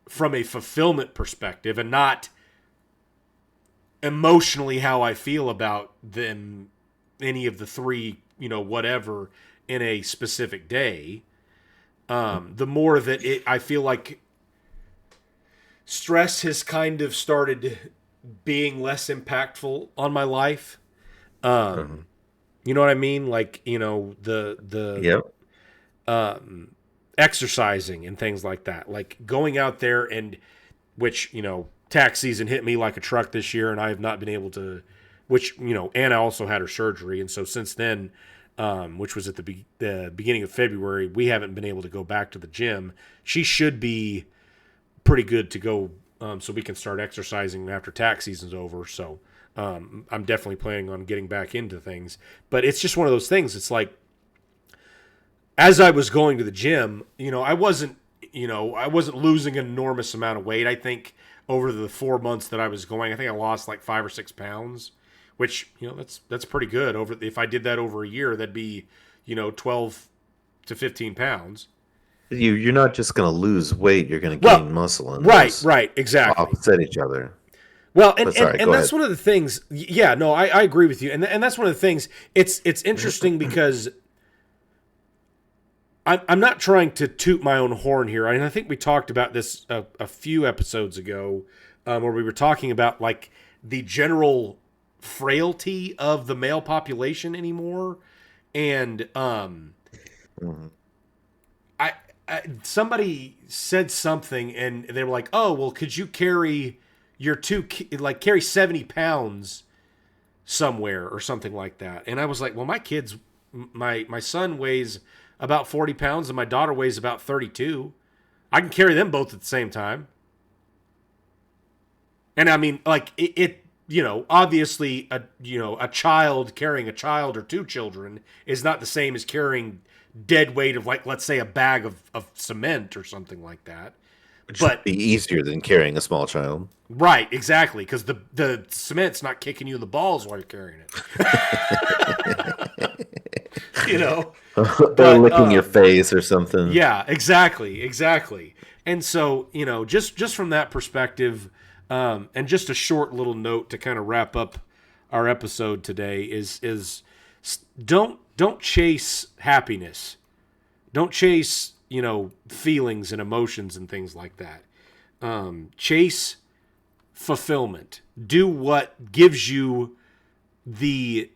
from a fulfillment perspective, and not emotionally how I feel about them, any of the three, whatever, in a specific day, the more that I feel like stress has kind of started being less impactful on my life. You know what I mean? Like, exercising and things like that. Like going out there and, which, tax season hit me like a truck this year, and I have not been able to, which, Anna also had her surgery. And so since then, which was at the beginning of February, we haven't been able to go back to the gym. She should be pretty good to go, so we can start exercising after tax season's over. So I'm definitely planning on getting back into things. But it's just one of those things. It's like, as I was going to the gym, I wasn't losing an enormous amount of weight. I think over the 4 months that I was going, I think I lost like 5 or 6 pounds, which, that's pretty good. If I did that over a year, that'd be, 12 to 15 pounds. You're not just going to lose weight; you're going to gain muscle, and right, exactly, offset each other. Well, and that's one of the things. Yeah, no, I agree with you, and that's one of the things. It's interesting because I'm not trying to toot my own horn here. I think we talked about this a few episodes ago, where we were talking about like the general frailty of the male population anymore, and somebody said something, and they were like, "Oh, well, could you carry carry 70 pounds somewhere or something like that?" And I was like, "Well, my son weighs about 40 pounds and my daughter weighs about 32. I can carry them both at the same time." And I mean, like obviously a child carrying a child or two children is not the same as carrying dead weight of, like, let's say a bag of cement or something like that. Which would be easier than carrying a small child. Right, exactly, because the cement's not kicking you in the balls while you're carrying it. They're licking your face or something. Yeah, exactly. And so, just from that perspective, and just a short little note to kind of wrap up our episode today is don't chase happiness. Don't chase, feelings and emotions and things like that. Chase fulfillment. Do what gives you the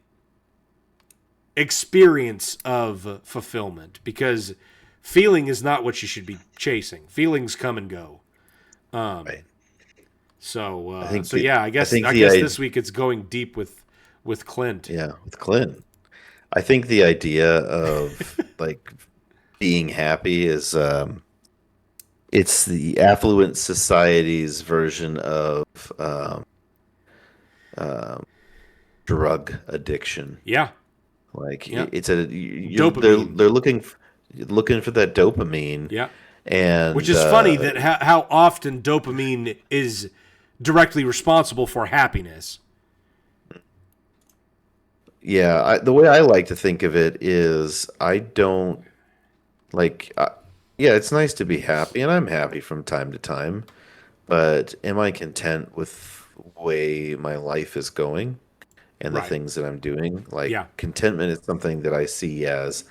experience of fulfillment, because feeling is not what you should be chasing. Feelings come and go. Right. So, I I guess think this week it's going deep with Clint. yeah, with Clint. I think the idea of like being happy is it's the affluent society's version of um, um, drug addiction. Yeah, Like yeah. it's a you're Dopamine. they're looking for that dopamine, Yeah. Which and is funny that how often dopamine is directly responsible for happiness. yeah, the way I like to think of it is I don't like. Yeah, it's nice to be happy, and I'm happy from time to time. But am I content with the way my life is going and the Right. things that I'm doing? Like Yeah. contentment is something that I see as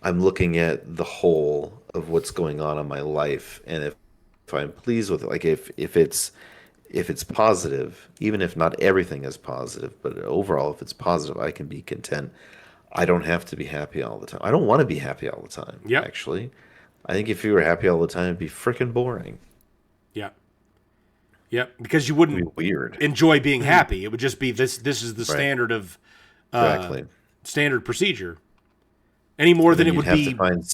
I'm looking at the whole of what's going on in my life, and if I'm pleased with it, like if it's positive, even if not everything is positive, but overall, if it's positive, I can be content. I don't have to be happy all the time. I don't want to be happy all the time, Yep. actually. I think if you were happy all the time, it'd be freaking boring. Yeah. Yep. Because you It'd wouldn't be weird. enjoy being happy. It would just be this. This is the Right. standard of Exactly. standard procedure. Any more And than then it you'd would have to be find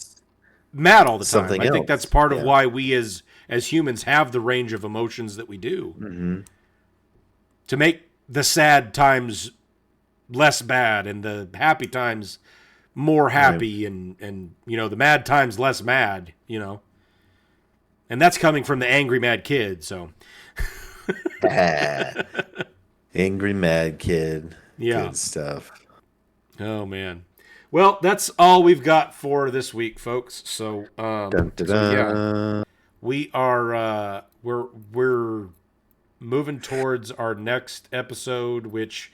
mad all the time. something I think that's else. part of Yeah. why we as humans have the range of emotions that we do Hmm. to make the sad times less bad and the happy times more Right. happy and the mad times less mad. And that's coming from the angry mad kid. So Angry mad kid. yeah. Good stuff. Oh man. Well, that's all we've got for this week, folks. So Dun, dun, so yeah, dun. we are we're moving towards our next episode, which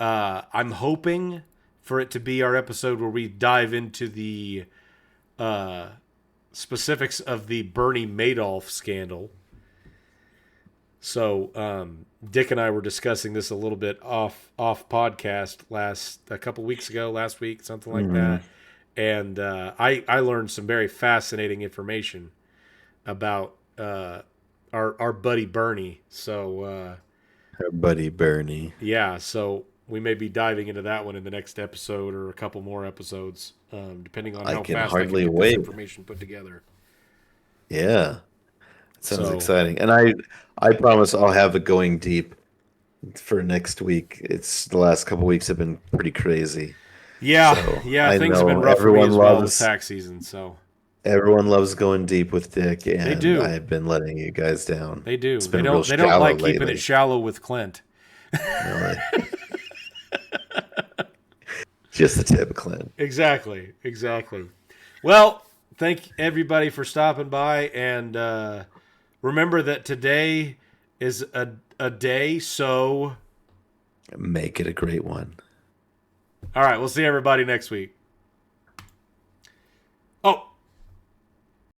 I'm hoping for it to be our episode where we dive into the specifics of the Bernie Madoff scandal. So Dick and I were discussing this a little bit off podcast last week, something like that, and I learned some very fascinating information about our buddy Bernie. So Our buddy Bernie. yeah, so we may be diving into that one in the next episode or a couple more episodes, depending on I how can fast I can hardly get this wait. information put together. Yeah. Sounds So exciting. And I promise I'll have it going deep for next week. It's the last couple weeks have been pretty crazy. yeah, So yeah, I things have been know rough for me everyone as well with loves tax season. So everyone loves going deep with Dick, and do. I've been letting you guys down. they do. It's They been real don't. They don't shallow like keeping lately. it shallow with Clint. Really. Just the tip, Clint. Exactly. Well, thank everybody for stopping by, and remember that today is a day. So, Make it a great one. all right, we'll see everybody next week.